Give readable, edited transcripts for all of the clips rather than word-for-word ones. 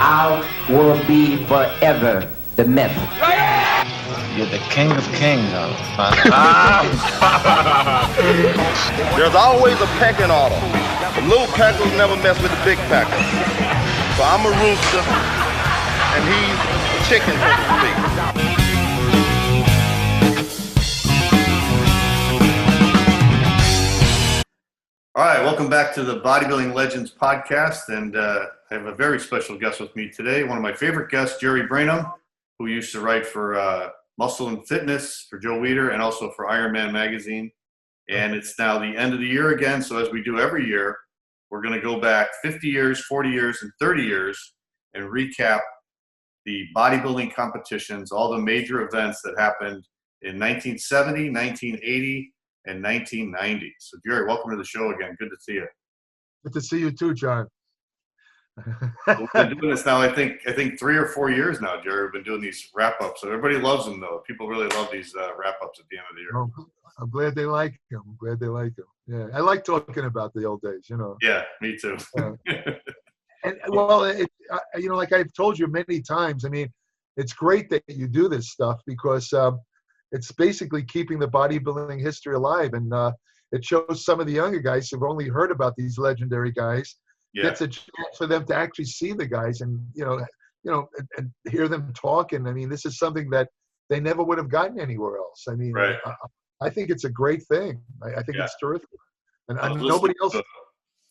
I will be forever the myth. You're the king of kings, Arnold. There's always a pecking order. The little packers never mess with the big packers. So I'm a rooster, and he's a chicken, so to speak. All right, welcome back to the Bodybuilding Legends podcast, and I have a very special guest with me today. One of my favorite guests, Jerry Brainum, who used to write for Muscle and Fitness for Joe Weider and also for IronMan magazine. And it's now the end of the year again, so as we do every year, we're going to go back 50 years, 40 years, and 30 years and recap the bodybuilding competitions, all the major events that happened in 1970, 1980, and 1990. So, Jerry, welcome to the show again. Good to see you. Good to see you too, John. We've been doing this now, I think 3 or 4 years now, Jerry. We've been doing these wrap-ups. So everybody loves them, though. People really love these wrap-ups at the end of the year. Oh, I'm glad they like them. I'm glad they like them. Yeah, I like talking about the old days, you know. Yeah, me too. And well, you know, like I've told you many times, I mean, it's great that you do this stuff because it's basically keeping the bodybuilding history alive, and it shows some of the younger guys who've only heard about these legendary guys. Yeah. It's a chance for them to actually see the guys and you know, and hear them talk. And I mean, this is something that they never would have gotten anywhere else. I mean, right. I think it's a great thing. I think it's terrific. And nobody else.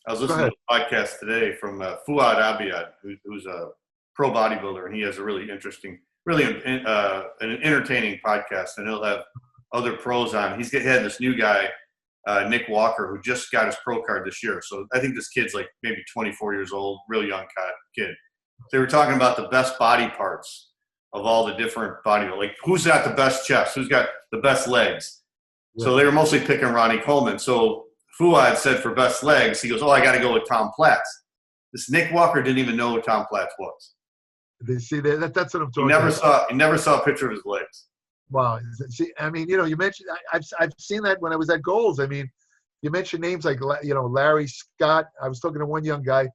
I was listening to a podcast today from Fuad Abiyad, who's a pro bodybuilder, and he has a really interesting, really an entertaining podcast, and he'll have other pros on. He had this new guy, Nick Walker, who just got his pro card this year. So I think this kid's like maybe 24 years old, real young kid. They were talking about the best body parts of all the different bodybuilders. Like, who's got the best chest? Who's got the best legs? Yeah. So they were mostly picking Ronnie Coleman. So Fuad said for best legs, he goes, I got to go with Tom Platz. This Nick Walker didn't even know who Tom Platz was. They see that's what I'm talking about. He never saw a picture of his legs. Wow. See, I mean, you know, you mentioned, I've seen that when I was at Goals. I mean, you mentioned names like, you know, Larry Scott. I was talking to one young guy,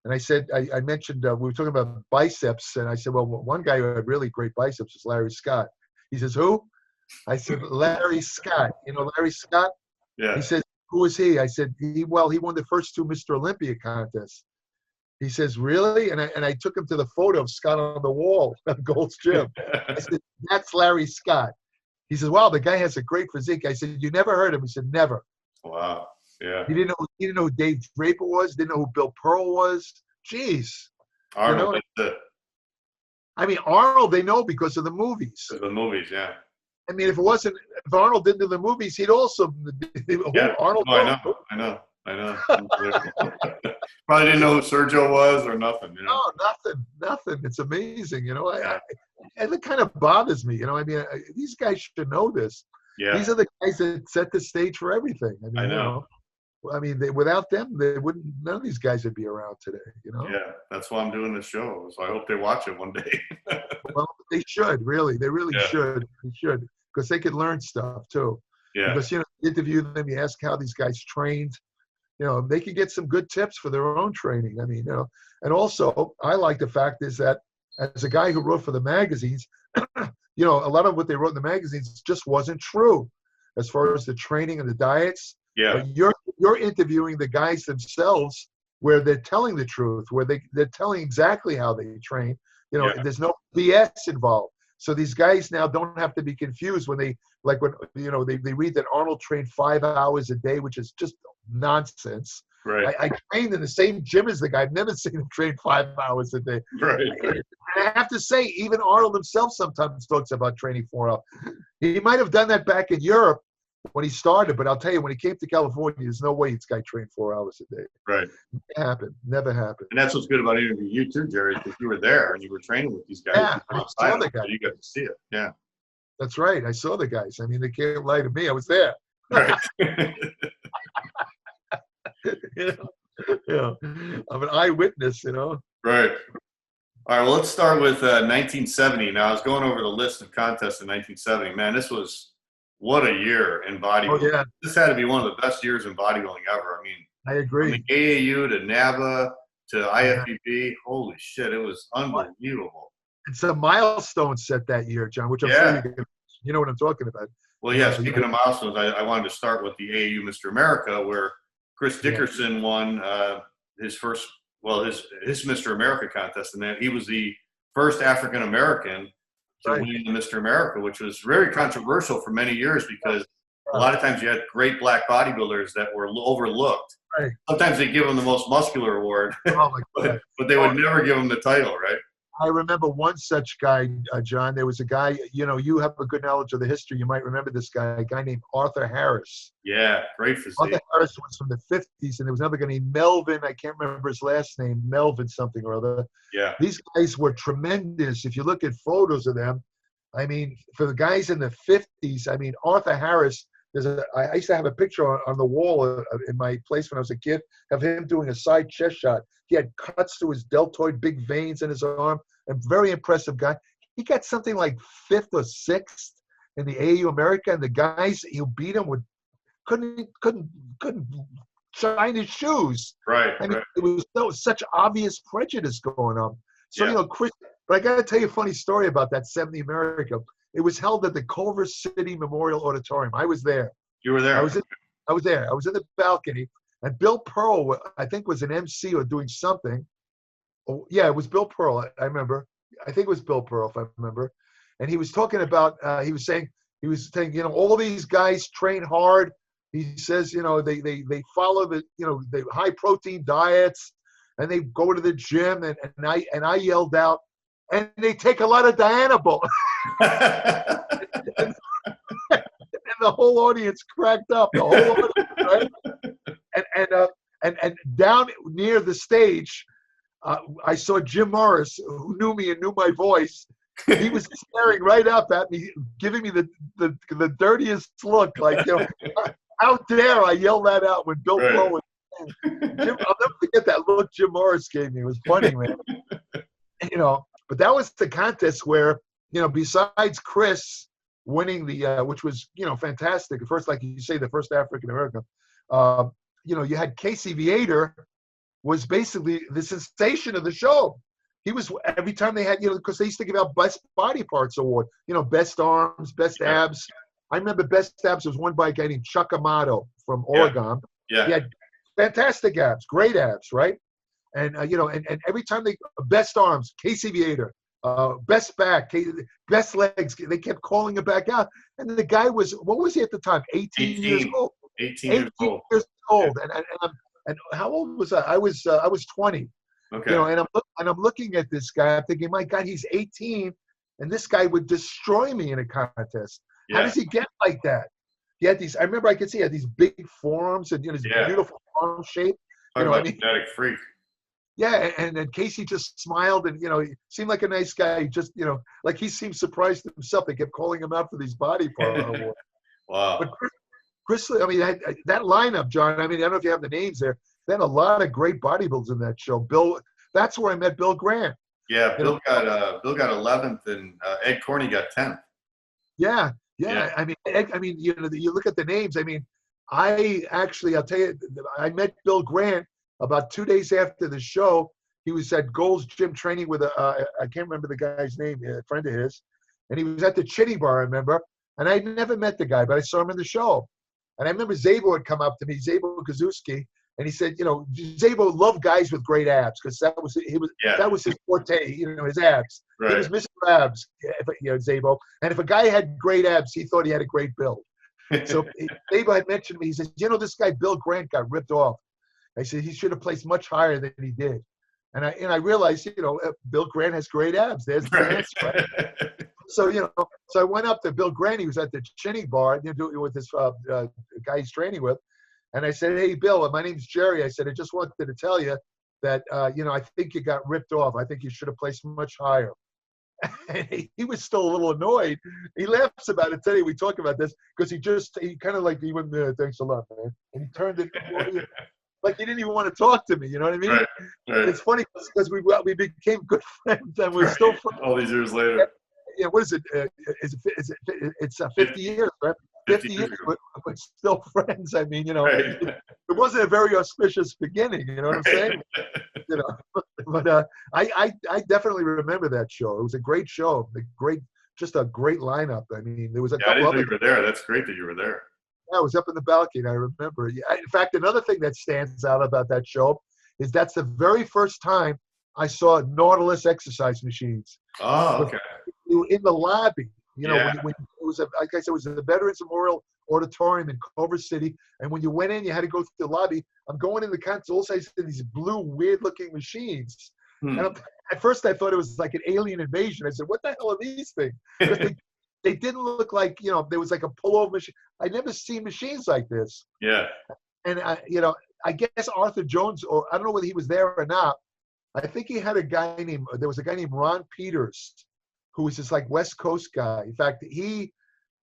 and I said, I mentioned, we were talking about biceps, and I said, well, one guy who had really great biceps is Larry Scott. He says, who? I said, Larry Scott. You know Larry Scott? Yeah. He says, who is he? I said, he won the first 2 Mr. Olympia contests. He says, really? And I took him to the photo of Scott on the wall at Gold's Gym. I said, that's Larry Scott. He says, wow, the guy has a great physique. I said, you never heard him? He said, never. Wow. Yeah. He didn't know who Dave Draper was. Didn't know who Bill Pearl was. Jeez. Arnold. You know? I mean, Arnold, they know because of the movies. The movies, yeah. I mean, if Arnold didn't do the movies, he'd also. Yeah. Arnold. Oh, I know. Probably didn't know who Sergio was or nothing. You know? No, nothing. It's amazing, you know. And it kind of bothers me, you know. I mean, these guys should know this. Yeah. These are the guys that set the stage for everything. I mean, I know. You know, I mean, without them, they wouldn't. None of these guys would be around today, you know. Yeah, that's why I'm doing this show. So I hope they watch it one day. Well, they should really. They really should. They should, because they could learn stuff too. Yeah. Because, you know, you interview them, you ask how these guys trained. You know, they could get some good tips for their own training. I mean, you know, and also I like the fact is that as a guy who wrote for the magazines, you know, a lot of what they wrote in the magazines just wasn't true as far as the training and the diets. Yeah. But you're interviewing the guys themselves where they're telling the truth, where they're telling exactly how they train. You know, there's no BS involved. So these guys now don't have to be confused when they read that Arnold trained 5 hours a day, which is just nonsense. Right. I trained in the same gym as the guy. I've never seen him train 5 hours a day. Right. And I have to say, even Arnold himself sometimes talks about training 4 hours. He might have done that back in Europe when he started, but I'll tell you, when he came to California, there's no way this guy trained 4 hours a day. Right. Never happened. And that's what's good about interviewing you too, Jerry, because you were there and you were training with these guys. Yeah, I saw the guys. So you got to see it. Yeah. That's right. I saw the guys. I mean, they can't lie to me. I was there. Right. You know, I'm an eyewitness, you know. Right. All right, well, let's start with 1970. Now, I was going over the list of contests in 1970. Man, what a year in bodybuilding. Oh, yeah. This had to be one of the best years in bodybuilding ever. I mean, I agree. From the AAU to NABA to IFBB. Holy shit, it was unbelievable. It's a milestone set that year, John, which I'm sure you know what I'm talking about. Well, yeah, speaking of milestones, I wanted to start with the AAU Mr. America, where Chris Dickerson won his first, his Mr. America contest, and then he was the first African American to win the Mr. America, which was very controversial for many years because a lot of times you had great black bodybuilders that were overlooked. Right. Sometimes they give them the most muscular award, oh my God. but they would never give them the title, right? I remember one such guy, John. There was a guy, you have a good knowledge of the history. You might remember this guy, a guy named Arthur Harris. Yeah, great physique. Arthur Harris was from the 50s, and there was another guy named Melvin. I can't remember his last name, Melvin something or other. Yeah. These guys were tremendous. If you look at photos of them, I mean, for the guys in the 50s, I mean, Arthur Harris, I used to have a picture on the wall in my place when I was a kid of him doing a side chest shot. He had cuts to his deltoid, big veins in his arm. A very impressive guy. He got something like 5th or 6th in the AAU America, and the guys who beat him couldn't shine his shoes. Right. I mean, it was such obvious prejudice going on. So Chris. But I got to tell you a funny story about that 70 America. It was held at the Culver City Memorial Auditorium. I was there. You were there. I was there. I was in the balcony, and Bill Pearl, I think, was an MC or doing something. Oh, yeah, it was Bill Pearl. I remember. I think it was Bill Pearl, if I remember. And he was talking about. He was saying, all these guys train hard. He says, they follow the high protein diets, and they go to the gym. And I yelled out, and they take a lot of Dianabol. and the whole audience cracked up. The whole audience, right? And down near the stage, I saw Jim Morris, who knew me and knew my voice. He was staring right up at me, giving me the dirtiest look. Like, how dare I yell that out when Bill Pearl was Jim, I'll never forget that look Jim Morris gave me. It was funny, man. But that was the contest where, besides Chris winning the, which was, fantastic. First, like you say, the first African American, you had Casey Viator was basically the sensation of the show. He was, every time they had, because they used to give out Best Body Parts Award, best arms, best abs. I remember best abs was won by a guy named Chuck Amato from Oregon. Yeah. He had fantastic abs, great abs, right? And, and every time best arms, Casey Viator, best back, best legs, they kept calling him back out. And the guy was, what was he at the time? 18 years old. 18 years old. And how old was I? I was 20. Okay. And I'm looking at this guy. I'm thinking, my God, he's 18, and this guy would destroy me in a contest. Yeah. How does he get like that? He had these. I remember I could see he had these big forearms and his beautiful arm shape. Genetic freak. Yeah, and then Casey just smiled, and he seemed like a nice guy. Just like he seemed surprised himself. They kept calling him out for these body part awards. Wow. But Chris, that lineup, John. I don't know if you have the names there. They had a lot of great bodybuilders in that show. Bill, that's where I met Bill Grant. Yeah, Bill got 11th, and Ed Corney got 10th. Yeah. You look at the names. I'll tell you, I met Bill Grant about 2 days after the show. He was at Gold's Gym training with I can't remember the guy's name, a friend of his, and he was at the Chitty Bar, I remember. And I'd never met the guy, but I saw him in the show. And I remember Zabo had come up to me, Zabo Kazuski, and he said, Zabo loved guys with great abs because that was his forte, his abs. Right. He was Mr. Abs, Zabo. And if a guy had great abs, he thought he had a great build. So Zabo had mentioned to me, he said, this guy Bill Grant got ripped off. I said he should have placed much higher than he did. And I realized, Bill Grant has great abs. There's the answer, right? So, so I went up to Bill Grant. He was at the Chinny Bar with this guy he's training with. And I said, hey, Bill, my name's Jerry. I said, I just wanted to tell you that, I think you got ripped off. I think you should have placed much higher. And he was still a little annoyed. He laughs about it today. We talk about this because he kind of like, he went, thanks a lot, man. And he turned it like he didn't even want to talk to me. You know what I mean? Right. It's funny because we became good friends and we're still friends. All these years later. Yeah, what is it? It's 50 years, right? 50 years, we're still friends. Right. It wasn't a very auspicious beginning. You know what I'm saying? you know, but I definitely remember that show. It was a great show, just a great lineup. I mean, there was a I didn't couple know other. you were there. That's great that you were there. I was up in the balcony. I remember. In fact, another thing that stands out about that show is that's the very first time I saw Nautilus exercise machines. Oh, okay. You were in the lobby. You know, Yeah. when it was like I said, it was the Veterans Memorial Auditorium in Culver City, and when you went in, you had to go through the lobby. I'm going in the console, I see these blue, weird-looking machines. And at first, I thought it was like an alien invasion. I said, "What the hell are these things?" Because they didn't look like, you know, there was like a pullover machine. I'd never seen machines like this. Yeah. And you know, I guess Arthur Jones, or I don't know whether he was there or not. I think he had there was a guy named Ron Peters, who was this like West Coast guy. In fact, he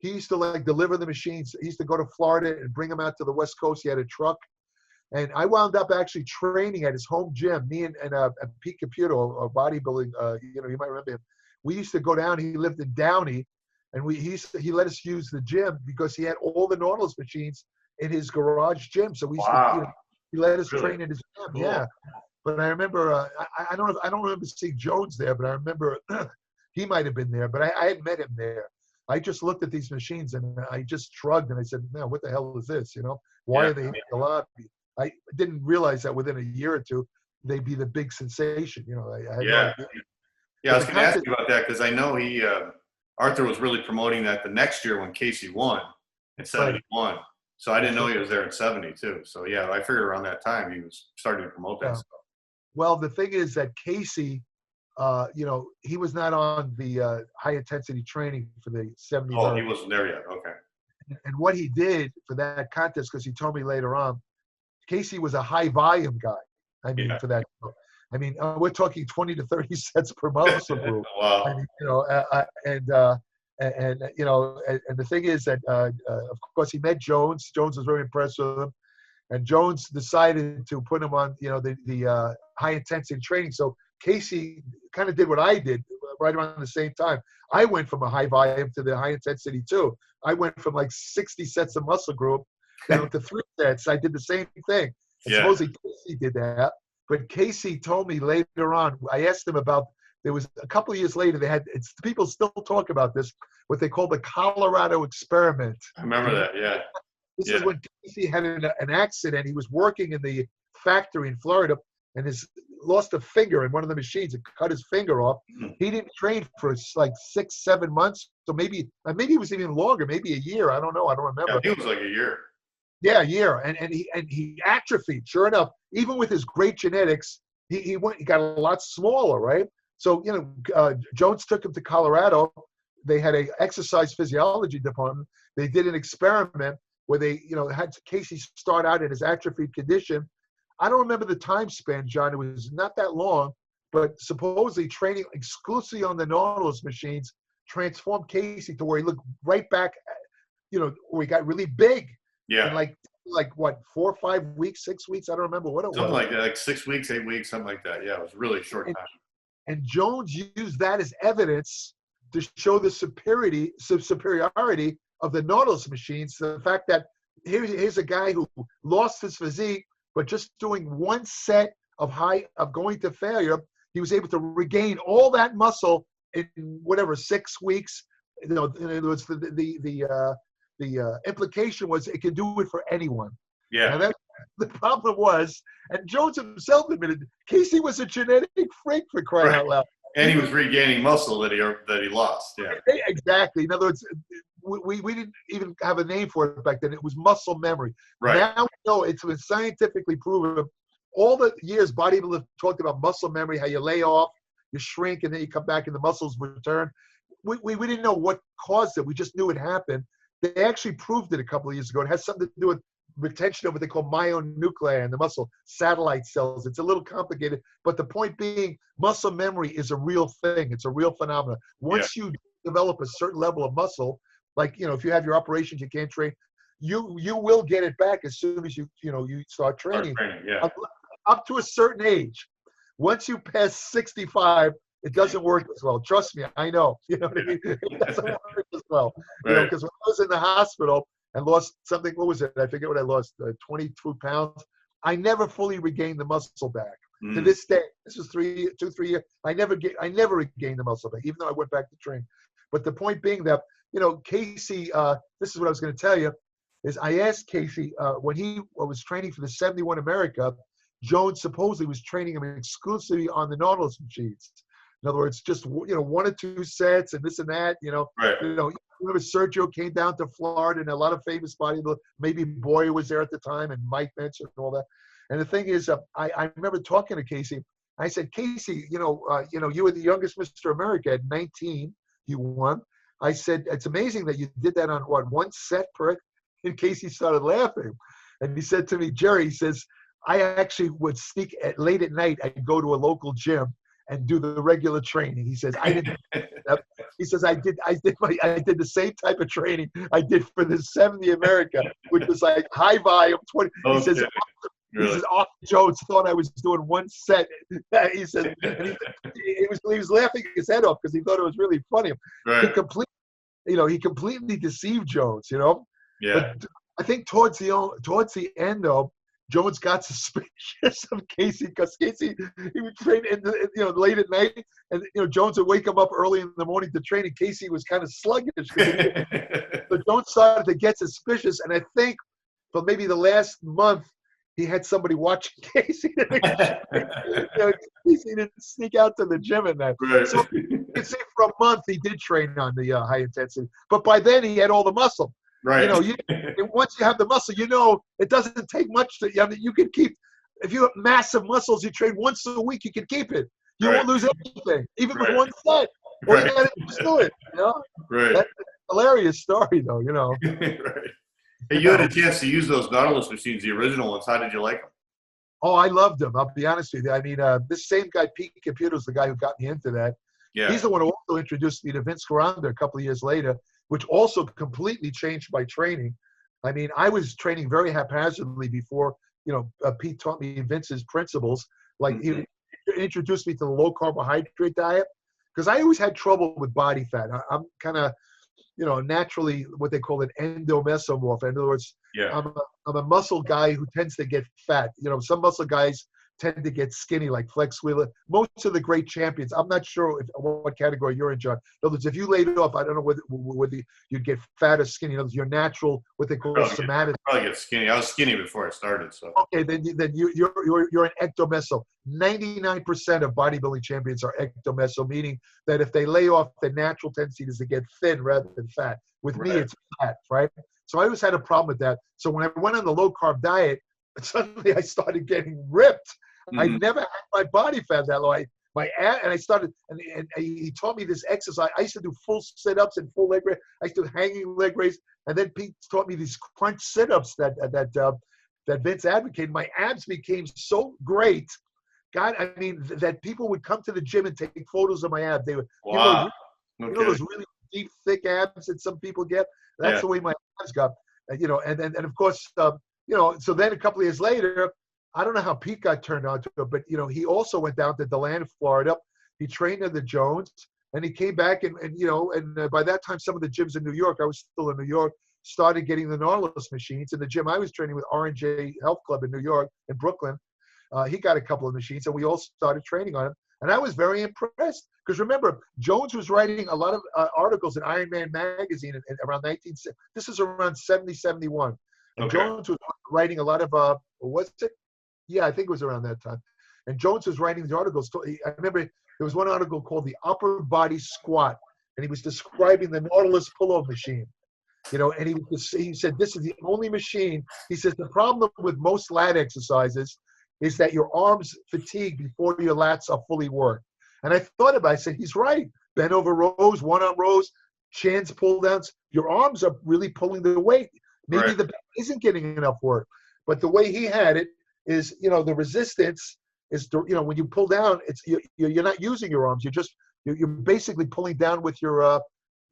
used to like deliver the machines. He used to go to Florida and bring them out to the West Coast. He had a truck. And I wound up actually training at his home gym. Me and Pete Caputo, a bodybuilding, you know, you might remember him. We used to go down. He lived in Downey, and he let us use the gym because he had all the Nautilus machines in his garage gym. So we used to, you know, he let us train in his gym. Cool. Yeah. But I remember, I don't remember seeing Jones there, but I remember he might have been there. But I had met him there. I just looked at these machines and I just shrugged and I said, "No, what the hell is this? You know, why are they in the lobby?" I didn't realize that within a year or two they'd be the big sensation. You know, I had no idea. Yeah, I was going to ask you about that because I know Arthur was really promoting that the next year when Casey won in '71. Right. So I didn't know he was there in '72. So yeah, I figured around that time he was starting to promote that stuff. Well, the thing is that Casey, you know, he was not on the high intensity training for the '70s. Oh, he wasn't there yet. Okay. And what he did for that contest, because he told me later on, Casey was a high volume guy. I mean, for that. I mean, we're talking 20 to 30 sets per muscle group. Wow. I mean, you know, and you know, and the thing is that, of course, he met Jones. Jones was very impressed with him, and Jones decided to put him on, you know, the high intensity training. So Casey kind of did what I did right around the same time. I went from a high volume to the high intensity too. I went from like 60 sets of muscle group down to 3 sets. I did the same thing. And supposedly Casey did that. But Casey told me later on, I asked him about, there was a couple of years later, people still talk about this, what they call the Colorado experiment. I remember that, yeah. This is when Casey had an accident. He was working in the factory in Florida and lost a finger in one of the machines and cut his finger off. He didn't train for like 6-7 months. So maybe it was even longer, maybe a year. I don't know. I don't remember. Yeah, I think it was like a year. Yeah, a year. And he atrophied. Sure enough, even with his great genetics, he got a lot smaller, right? So, you know, Jones took him to Colorado. They had a exercise physiology department. They did an experiment where they, you know, had Casey start out in his atrophied condition. I don't remember the time span, John. It was not that long, but supposedly training exclusively on the Nautilus machines transformed Casey to where he looked right back, you know, where he got really big. Yeah. In like what, 4 or 5 weeks, 6 weeks? I don't remember what it was. Something like that, like 6 weeks, 8 weeks, something like that. Yeah, it was really short time. And Jones used that as evidence to show the superiority of the Nautilus machines. The fact that here's a guy who lost his physique, but just doing 1 set of going to failure, he was able to regain all that muscle in whatever 6 weeks. You know, in other words, the implication was it could do it for anyone. Yeah. And the problem was, and Jones himself admitted, Casey was a genetic freak, for crying out loud. And he was regaining muscle that he lost. Yeah. Exactly. In other words, we didn't even have a name for it back then. It was muscle memory. Right. Now we know it's been scientifically proven. All the years bodybuilders talked about muscle memory, how you lay off, you shrink, and then you come back and the muscles return. We didn't know what caused it. We just knew it happened. They actually proved it a couple of years ago. It has something to do with retention of what they call myonuclei in the muscle, satellite cells. It's a little complicated, but the point being, muscle memory is a real thing. It's a real phenomenon. Once you develop a certain level of muscle, like, you know, if you have your operations, you can't train, you will get it back as soon as you start training. Up to a certain age. Once you pass 65, it doesn't work as well. Trust me, I know. You know what I mean? It doesn't work as well. Right. You know, because when I was in the hospital and lost something, what was it? I forget what I lost, 22 pounds. I never fully regained the muscle back. To this day, this was 3 years. I never regained the muscle back, even though I went back to train. But the point being that, you know, Casey, this is what I was going to tell you, is I asked Casey, when he was training for the 71 America, Jones supposedly was training him exclusively on the Nautilus machines. In other words, just, you know, 1 or 2 sets and this and that, you know. Right. You know, remember Sergio came down to Florida and a lot of famous bodybuilders, maybe Boyer was there at the time and Mike mentioned and all that. And the thing is, I remember talking to Casey. I said, Casey, you know, you were the youngest Mr. America at 19. You won. I said, it's amazing that you did that on, what, 1 set per? And Casey started laughing. And he said to me, Jerry, he says, I actually would sneak late at night. I'd go to a local gym and do the regular training. He says, I didn't. He says, I did the same type of training I did for the 70 America, which was like high volume 20. Okay. He says, really? He says, Austin Jones thought I was doing 1 set. He said, he was laughing his head off because he thought it was really funny. Right. He completely deceived Jones, you know. Yeah. But I think towards the end, though, Jones got suspicious of Casey because Casey, he would train late at night, and Jones would wake him up early in the morning to train, and Casey was kind of sluggish. But Jones started to get suspicious, and I think for maybe the last month he had somebody watching Casey. Casey didn't sneak out to the gym at night. Right. So you can say for a month he did train on the high intensity, but by then he had all the muscle. Right. Once you have the muscle, it doesn't take much to. You can keep. If you have massive muscles, you train once a week, you can keep it. You won't lose anything, even with 1 set. All you gotta do it. Right. That's a hilarious story, though. Right. Hey, you had a chance to use those Nautilus machines, the original ones. How did you like them? Oh, I loved them. I'll be honest with you. I mean, this same guy, Pete Computer, was the guy who got me into that. Yeah. He's the one who also introduced me to Vince Caranda a couple of years later, which also completely changed my training. I mean, I was training very haphazardly before, Pete taught me Vince's principles. Like, he introduced me to the low carbohydrate diet, because I always had trouble with body fat. I'm kind of, naturally what they call an endomesomorph. In other words, I'm a muscle guy who tends to get fat. Some muscle guys tend to get skinny, like Flex Wheeler. Most of the great champions, I'm not sure what category you're in, John. In other words, if you laid off, I don't know whether you'd get fat or skinny. In other words, your natural, what they call somatic. Probably get skinny. I was skinny before I started. So okay, then you're an ectomeso. 99% of bodybuilding champions are ectomeso, meaning that if they lay off, the natural tendency is to get thin rather than fat. With me, it's fat, right? So I always had a problem with that. So when I went on the low carb diet, suddenly I started getting ripped. I never had my body fat that low. And he taught me this exercise. I used to do full sit-ups and full leg raise. I used to do hanging leg raise. And then Pete taught me these crunch sit-ups that Vince advocated. My abs became so great. God, I mean, that people would come to the gym and take photos of my abs. They would, wow. Those really deep, thick abs that some people get. That's the way my abs got. And of course, so then a couple of years later, I don't know how Pete got turned on to it, but, he also went down to DeLand, Florida. He trained at the Jones, and he came back and by that time, some of the gyms in New York, I was still in New York, started getting the Nautilus machines. And the gym I was training with, R&J Health Club in New York, in Brooklyn, he got a couple of machines, and we all started training on them. And I was very impressed because, remember, Jones was writing a lot of articles in IronMan magazine around this is around 70, 71. And Jones was writing a lot of, was it? Yeah, I think it was around that time. And Jones was writing these articles. I remember there was one article called The Upper Body Squat, and he was describing the Nautilus pull-up machine. And he said, this is the only machine. He says, the problem with most lat exercises is that your arms fatigue before your lats are fully worked. And I thought about it. I said, he's right. Bent over rows, one-arm rows, chins, pull-downs. Your arms are really pulling the weight. Maybe the back isn't getting enough work. But the way he had it is, the resistance is, when you pull down, it's you're not using your arms. You're basically pulling down with your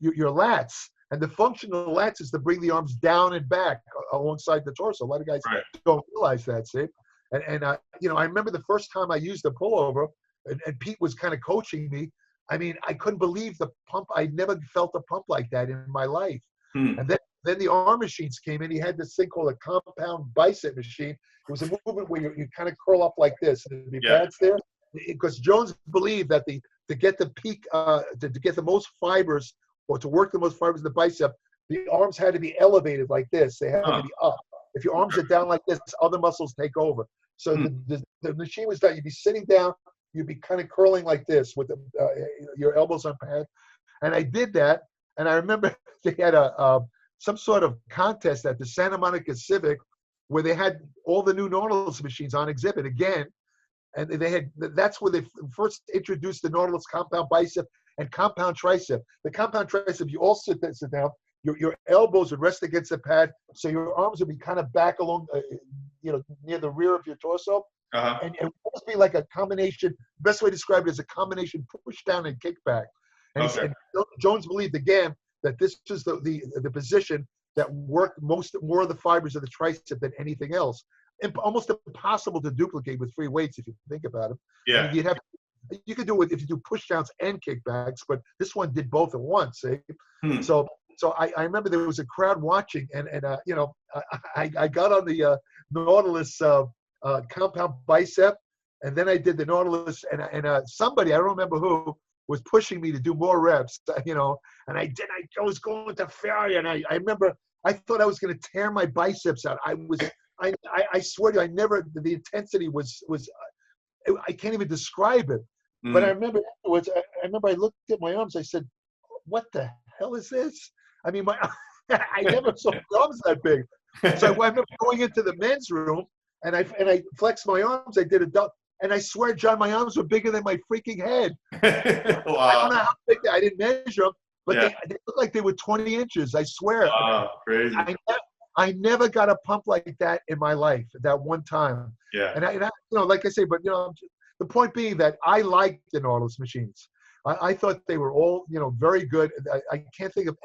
lats. And the function of the lats is to bring the arms down and back alongside the torso. A lot of guys don't realize that, see? And I remember the first time I used the pullover, and Pete was kind of coaching me. I mean, I couldn't believe the pump. I never felt a pump like that in my life. And then Then the arm machines came in. He had this thing called a compound bicep machine. It was a movement where you kind of curl up like this, and there'd be pads there. Because Jones believed that to get the peak, to get the most fibers, or to work the most fibers in the bicep, the arms had to be elevated like this. They had to be up. If your arms are down like this, other muscles take over. So the machine was that you'd be sitting down, you'd be kind of curling like this with your elbows on pad. And I did that, and I remember they had some sort of contest at the Santa Monica Civic where they had all the new Nautilus machines on exhibit again. And that's where they first introduced the Nautilus compound bicep and compound tricep. The compound tricep, you all sit down. Your elbows would rest against the pad, so your arms would be kind of back along, near the rear of your torso. And it would almost be like a combination. Best way to describe it is a combination push down and kick back. And Jones believed again that this is the position that worked more of the fibers of the tricep than anything else. Almost impossible to duplicate with free weights if you think about it. Yeah. And you could do it if you do push downs and kickbacks, but this one did both at once. So I remember there was a crowd watching, and I got on the Nautilus compound bicep, and then I did the Nautilus, and somebody, I don't remember who, was pushing me to do more reps, and I was going to failure, and I remember I thought I was going to tear my biceps out. I swear to you, the intensity was I can't even describe it. But I remember afterwards, I looked at my arms, I said, what the hell is this? I mean, I never saw arms that big. So I remember going into the men's room, and I flexed my arms. I did a double, and I swear, John, my arms were bigger than my freaking head. Wow. I don't know how big I didn't measure them, but they looked like they were 20 inches. I swear. Wow, crazy. I never got a pump like that in my life. That one time. Yeah. And I like I say, but the point being that I liked the Nautilus machines. I thought they were all, very good. I can't think of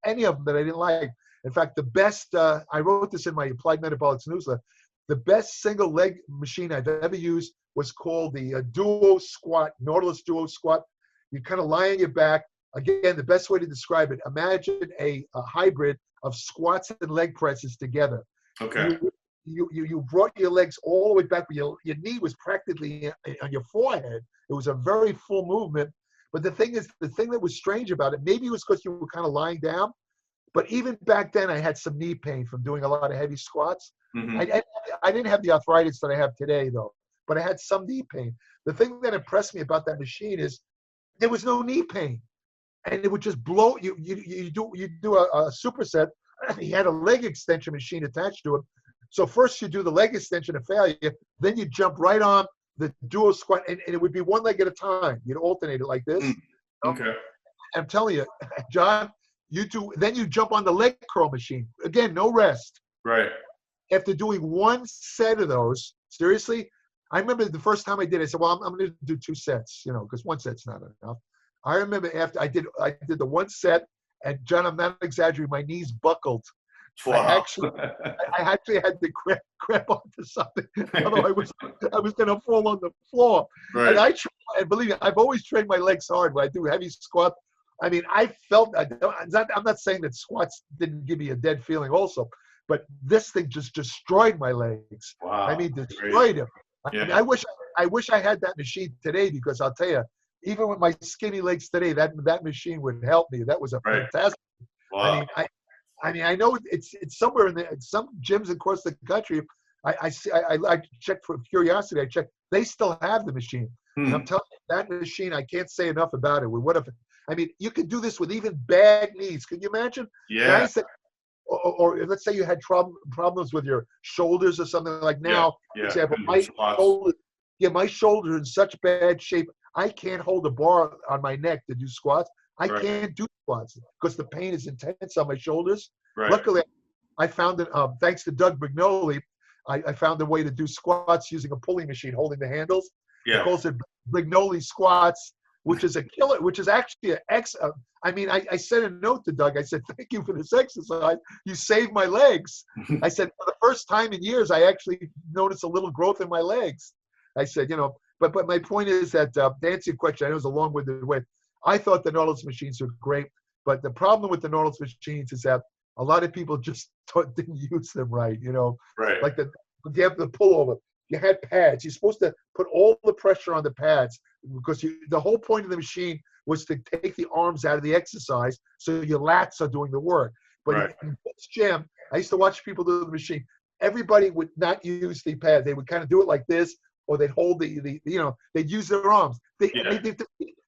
any of them that I didn't like. In fact, the best, I wrote this in my Applied Metabolics newsletter, the best single leg machine I've ever used was called the Duo Squat, Nautilus Duo Squat. You kind of lie on your back. Again, the best way to describe it, imagine a hybrid of squats and leg presses together. Okay. You brought your legs all the way back, but your knee was practically on your forehead. It was a very full movement. But the thing that was strange about it, maybe it was because you were kind of lying down, but even back then I had some knee pain from doing a lot of heavy squats. I didn't have the arthritis that I have today, though, but I had some knee pain. The thing that impressed me about that machine is there was no knee pain, and it would just blow you. You do a superset. He had a leg extension machine attached to it. So first you do the leg extension to failure, then you jump right on the duo squat, and it would be one leg at a time. You'd alternate it like this. Okay. I'm telling you, John, then you jump on the leg curl machine. Again, no rest. Right. After doing one set of those, seriously, I remember the first time I did it, I said, well, I'm going to do 2 sets, because 1 set's not enough. I remember after I did the 1 set, and John, I'm not exaggerating, my knees buckled. Wow. I actually had to grab onto something. Otherwise, I was going to fall on the floor. Right. And believe me, I've always trained my legs hard when I do heavy squat. I mean, I felt, I'm not saying that squats didn't give me a dead feeling also, but this thing just destroyed my legs. Wow. I mean, destroyed them. Yeah. I mean, I wish I had that machine today, because I'll tell you, even with my skinny legs today, that machine would help me. That was a fantastic. Wow. I mean, I know it's somewhere in some gyms across the country. I checked for curiosity. I checked. They still have the machine. And I'm telling you, that machine, I can't say enough about it. I mean, you could do this with even bad knees. Can you imagine? Yeah. Or let's say you had problems with your shoulders or something like now. For example, my shoulder in such bad shape, I can't hold a bar on my neck to do squats. I can't do squats because the pain is intense on my shoulders. Right. Luckily, I found it, thanks to Doug Brignoli, I found a way to do squats using a pulley machine holding the handles. Yeah. He calls it Brignoli squats, which is a killer, which is actually I sent a note to Doug. I said, thank you for this exercise. You saved my legs. I said, for the first time in years, I actually noticed a little growth in my legs. I said, but my point is that, to answer your question, I know it was a long-winded way. I thought the Nautilus machines were great, but the problem with the Nautilus machines is that a lot of people just didn't use them right. You know, Right. like the pullover. You had pads. You're supposed to put all the pressure on the pads because the whole point of the machine was to take the arms out of the exercise so your lats are doing the work. But Right. in this gym, I used to watch people do the machine. Everybody would not use the pad. They would kind of do it like this, or they'd hold they'd use their arms. They're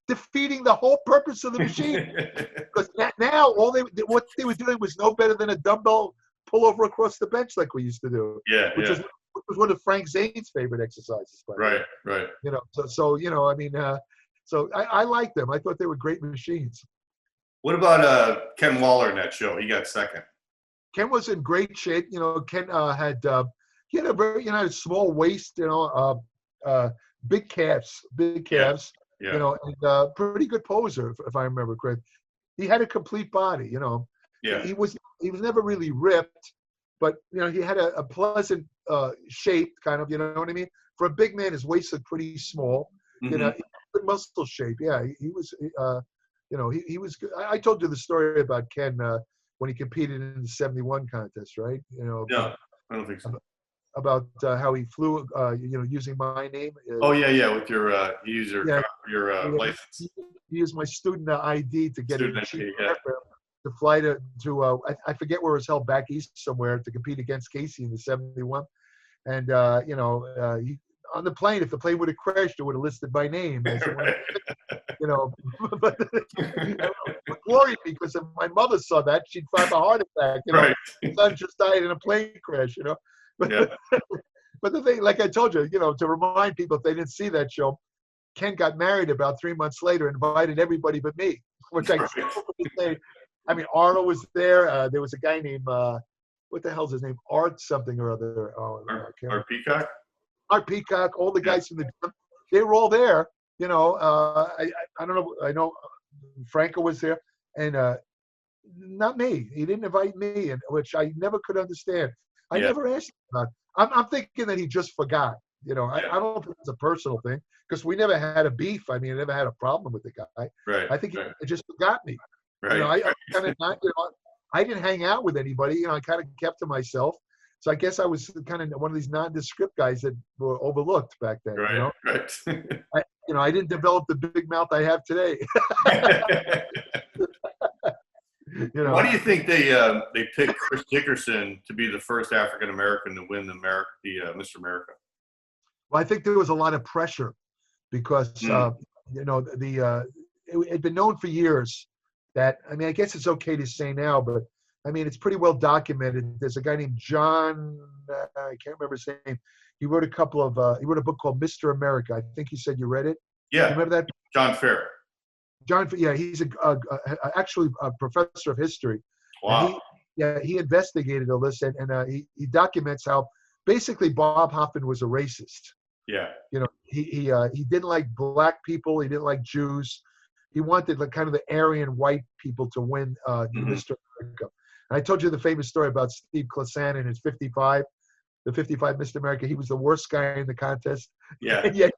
defeating the whole purpose of the machine. Because now what they were doing was no better than a dumbbell pullover across the bench like we used to do. Yeah. Which was one of Frank Zane's favorite exercises. Right. You know, so I mean, so I liked them. I thought they were great machines. What about Ken Waller in that show? He got second. Ken was in great shape. You know, Ken had a very small waist. You know, big calves. Yeah. You know, and pretty good poser if I remember correctly. He had a complete body. You know, he was never really ripped, but you know he had a pleasant shape, kind of. You know what I mean? For a big man, his waist looked pretty small. Mm-hmm. You know, good muscle shape. Yeah, he was. You know, he was good. I told you the story about Ken when he competed in the '71 contest, right? You know. No, I don't think so. About how he flew, using my name. Yeah, with your user license. He used my student ID to get Student a cheap ID, to fly to I forget where it was held, back east somewhere, to compete against Casey in the '71. And he, on the plane, if the plane would have crashed, it would have listed my name. As you know, but it worried me because if my mother saw that, she'd have a heart attack. You know, Right. his son just died in a plane crash. You know. But, but the thing, like I told you, you know, to remind people if they didn't see that show, Ken got married about 3 months later, invited everybody but me, which I still say. I mean, Arnold was there. There was a guy named, what the hell's his name? Art something or other. Art Peacock? Art Peacock, all the guys from the gym, they were all there. You know, I don't know. I know Franco was there, and not me. He didn't invite me, and which I never could understand. I never asked him about it. I'm thinking that he just forgot. You know, I don't think it's a personal thing because we never had a beef. I mean, I never had a problem with the guy. Right. I think he just forgot me. Right. You know, I kind of not. You know, I didn't hang out with anybody. You know, I kind of kept to myself. So I guess I was kind of one of these nondescript guys that were overlooked back then. Right. You know, Right. I didn't develop the big mouth I have today. You know. Why do you think they picked Chris Dickerson to be the first African American to win the Mr. America? Well, I think there was a lot of pressure because you know it had been known for years that, I mean, I guess it's okay to say now, but I mean it's pretty well documented. There's a guy named John, I can't remember his name. He wrote he wrote a book called Mr. America. I think he said you read it. Yeah. You remember that? John Farrar. John, yeah, he's actually a professor of history. Wow. He investigated all this, and he documents how basically Bob Hoffman was a racist. Yeah. You know, he didn't like black people. He didn't like Jews. He wanted like kind of the Aryan white people to win Mr. America. And I told you the famous story about Steve Klasan in his 55, the 55 Mr. America. He was the worst guy in the contest. Yeah.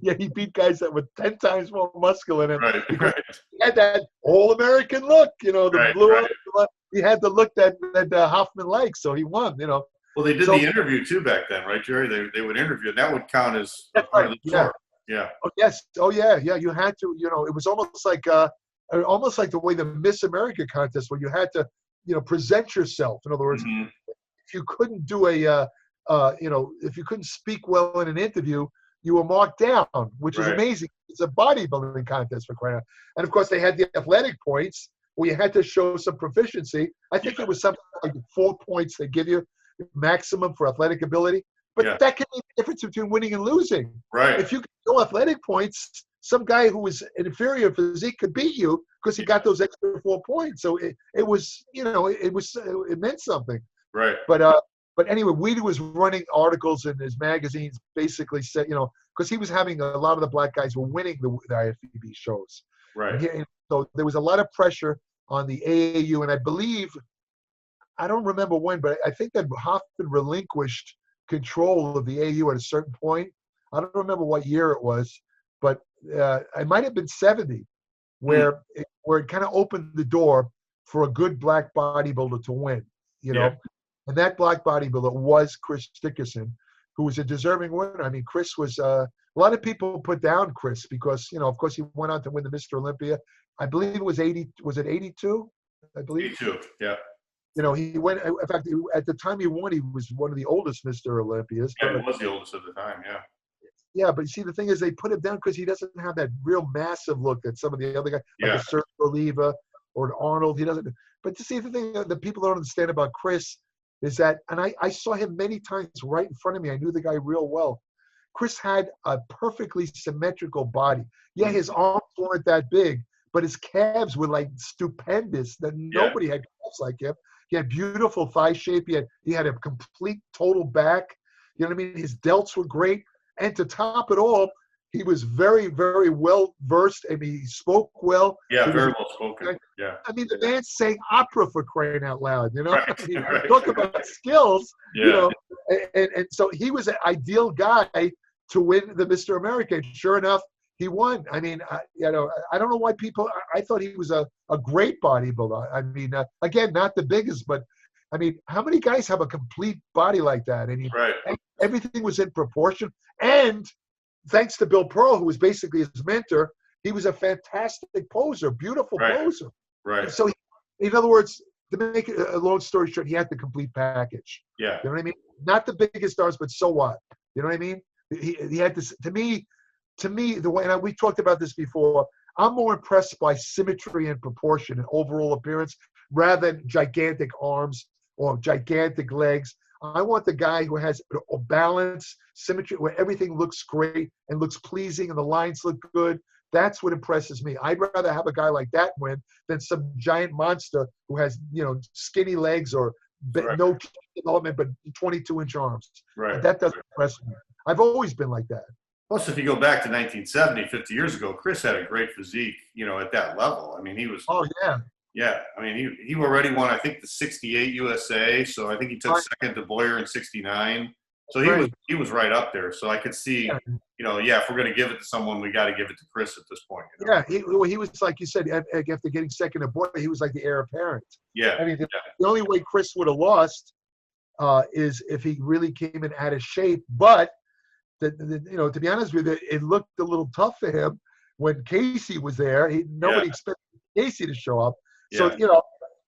Yeah, he beat guys that were 10 times more muscular than him. Right. He had that all-American look, you know, the blue. Right. He had the look that Hoffman liked, so he won, you know. Well, they did the interview too back then, right, Jerry? They would interview, and that would count as part of the tour. Yeah. Oh yes. Oh yeah. Yeah. You had to. You know, it was almost like the way the Miss America contest, where you had to, you know, present yourself. In other words, if you couldn't do if you couldn't speak well in an interview, you were marked down, which is amazing. It's a bodybuilding contest, for crying out. And of course, they had the athletic points where you had to show some proficiency. I think it was something like 4 points they give you maximum for athletic ability. But that can be the difference between winning and losing. Right. If you get no athletic points, some guy who was an inferior physique could beat you because he got those extra 4 points. So it was, you know, it meant something. Right. But anyway, Weedy was running articles in his magazines, basically said, you know, because he was having a lot of the black guys were winning the IFBB shows. Right. And so there was a lot of pressure on the AAU, and I believe, I don't remember when, but I think that Hoffman relinquished control of the AAU at a certain point. I don't remember what year it was, but it might have been 70, where it kind of opened the door for a good black bodybuilder to win, you know. Yeah. And that black bodybuilder was Chris Dickerson, who was a deserving winner. I mean, Chris was a lot of people put down Chris because, you know, of course he went on to win the Mr. Olympia. I believe it was 80. Was it 82? I believe. 82. Yeah. You know, he went. In fact, at the time he won, he was one of the oldest Mr. Olympias. Yeah, he was the oldest at the time. Yeah. Yeah, but see, the thing is, they put him down because he doesn't have that real massive look that some of the other guys, like a Sergio Oliva or an Arnold. He doesn't. But to see, the thing that people don't understand about Chris is that, and I saw him many times right in front of me. I knew the guy real well. Chris had a perfectly symmetrical body. Yeah, his arms weren't that big, but his calves were like stupendous. That nobody had calves like him. He had beautiful thigh shape. He had a complete total back. You know what I mean? His delts were great. And to top it all, he was very, very well versed. I mean, he spoke well. Yeah, very well spoken. Yeah. I mean, the man sang opera for crying out loud, you know? Right. I mean, talk about skills, you know? And so he was an ideal guy to win the Mr. America. And sure enough, he won. I mean, you know, I don't know why people, I thought he was a great bodybuilder. I mean, again, not the biggest, but I mean, how many guys have a complete body like that? I mean, everything was in proportion. And thanks to Bill Pearl, who was basically his mentor, he was a fantastic poser, beautiful poser. Right. And so, in other words, to make a long story short, he had the complete package. Yeah. You know what I mean? Not the biggest stars, but so what? You know what I mean? He had this, to me, the way, and we talked about this before, I'm more impressed by symmetry and proportion and overall appearance rather than gigantic arms or gigantic legs. I want the guy who has a balance, symmetry, where everything looks great and looks pleasing and the lines look good. That's what impresses me. I'd rather have a guy like that win than some giant monster who has, you know, skinny legs or no development but 22-inch arms. Right. That doesn't impress me. I've always been like that. Plus, if you go back to 1970, 50 years ago, Chris had a great physique, you know, at that level. I mean, he was. Oh, yeah. Yeah, I mean, he already won, I think, the 68 USA. So I think he took second to Boyer in 69. So he was right up there. So I could see, you know, if we're going to give it to someone, we got to give it to Chris at this point. You know? Yeah, he was, like you said, after getting second to Boyer, he was like the heir apparent. Yeah. I mean, the only way Chris would have lost is if he really came in out of shape. But, you know, to be honest with you, it looked a little tough for him when Casey was there. Nobody expected Casey to show up. So, you know,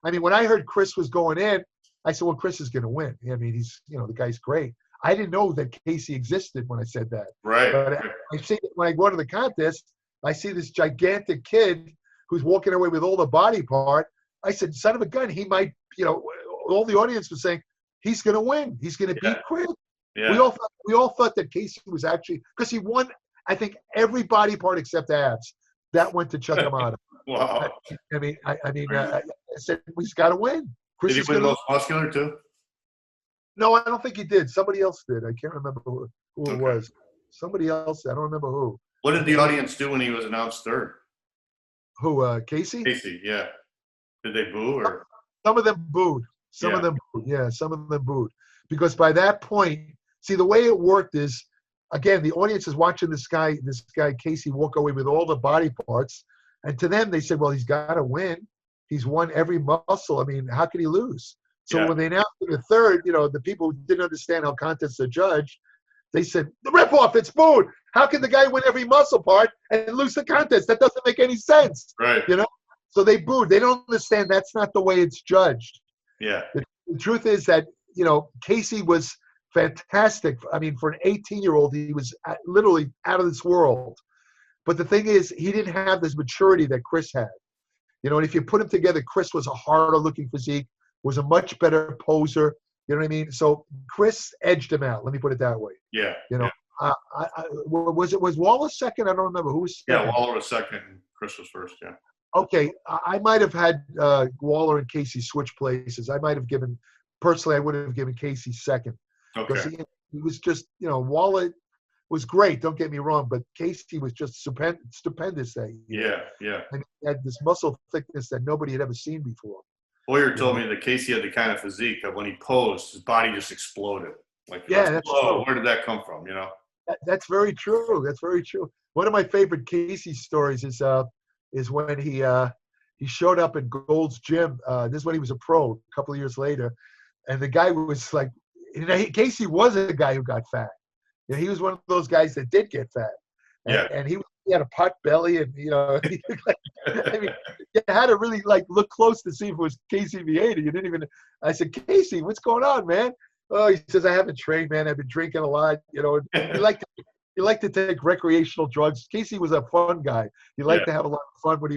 I mean, when I heard Chris was going in, I said, well, Chris is going to win. I mean, he's, you know, the guy's great. I didn't know that Casey existed when I said that. Right. But I see when I go to the contest, I see this gigantic kid who's walking away with all the body part. I said, son of a gun, he might, you know, all the audience was saying, he's going to win. He's going to beat Chris. Yeah. We all thought that Casey was actually, because he won, I think, every body part except abs. That went to Chuck Amato. Wow. I said, he's got to win. Chris did he win most muscular too? No, I don't think he did. Somebody else did. I can't remember who it was. Somebody else. I don't remember who. What did the audience do when he was announced third? Who, Casey? Casey, yeah. Did they boo or? Some of them booed. Some of them booed. Yeah, some of them booed. Because by that point, see, the way it worked is, again, the audience is watching this guy Casey walk away with all the body parts. And to them, they said, well, he's got to win. He's won every muscle. I mean, how could he lose? So when they announced the third, you know, the people who didn't understand how contests are judged, they said, the ripoff, it's booed. How can the guy win every muscle part and lose the contest? That doesn't make any sense. Right. You know? So they booed. They don't understand that's not the way it's judged. Yeah. The truth is that, you know, Casey was fantastic. I mean, for an 18-year-old, he was literally out of this world. But the thing is, he didn't have this maturity that Chris had. You know, and if you put him together, Chris was a harder-looking physique, was a much better poser. You know what I mean? So Chris edged him out. Let me put it that way. Yeah. You know, was Waller second? I don't remember who was second. Yeah, Waller was second. Chris was first. Yeah. Okay, I might have had Waller and Casey switch places. I might have given, personally, I would have given Casey second. Okay. Because he was just, you know, Waller was great, don't get me wrong, but Casey was just stupendous that year. Yeah. And he had this muscle thickness that nobody had ever seen before. Boyer told me that Casey had the kind of physique that when he posed, his body just exploded. Like, that's true. Where did that come from, you know? That's very true. That's very true. One of my favorite Casey stories is when he he showed up at Gold's Gym. This is when he was a pro a couple of years later. And the guy was like, Casey was a guy who got fat. You know, he was one of those guys that did get fat. And he had a pot belly, and I mean, you had to really look close to see if it was Casey Viator. You didn't even. I said, Casey, what's going on, man? Oh, he says, I haven't trained, man. I've been drinking a lot. You know, you like to take recreational drugs. Casey was a fun guy. He liked to have a lot of fun, but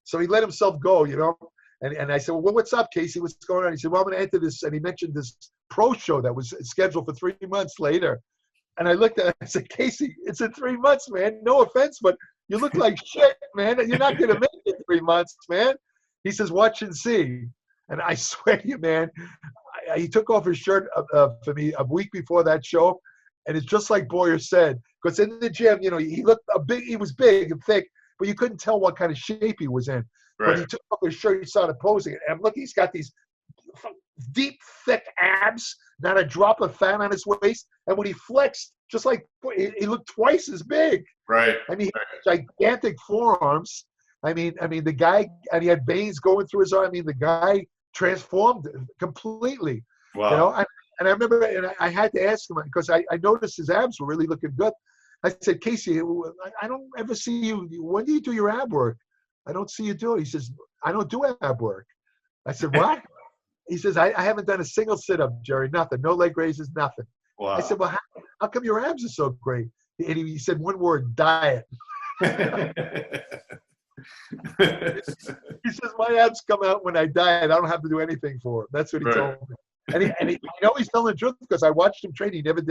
so he let himself go. You know, and I said, well, what's up, Casey? What's going on? He said, well, I'm going to enter this, and he mentioned this pro show that was scheduled for 3 months later. And I looked at it, I said, Casey, it's in 3 months, man. No offense, but you look like shit, man. You're not going to make it 3 months, man. He says, watch and see. And I swear to you, man, he took off his shirt for me a week before that show. And it's just like Boyer said, because in the gym, you know, he was big and thick, but you couldn't tell what kind of shape he was in. Right. When he took off his shirt, he started posing. And I'm looking, he's got these deep, thick abs, not a drop of fat on his waist. And when he flexed, just like he looked twice as big. Right. I mean, he had gigantic forearms. I mean, the guy, and he had veins going through his arm. I mean, the guy transformed completely. Wow. You know, and I remember, and I had to ask him because I noticed his abs were really looking good. I said, Casey, I don't ever see you. When do you do your ab work? I don't see you do it. He says, I don't do ab work. I said, what? He says, I haven't done a single sit-up, Jerry, nothing. No leg raises, nothing. Wow. I said, well, how come your abs are so great? And he said one word, diet. He says, my abs come out when I diet. I don't have to do anything for them. That's what he told me. And he always telling the truth because I watched him train. He never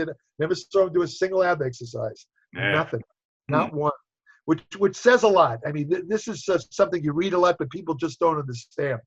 saw him do a single ab exercise. Yeah. Nothing. Not one. Which says a lot. I mean, this is something you read a lot, but people just don't understand.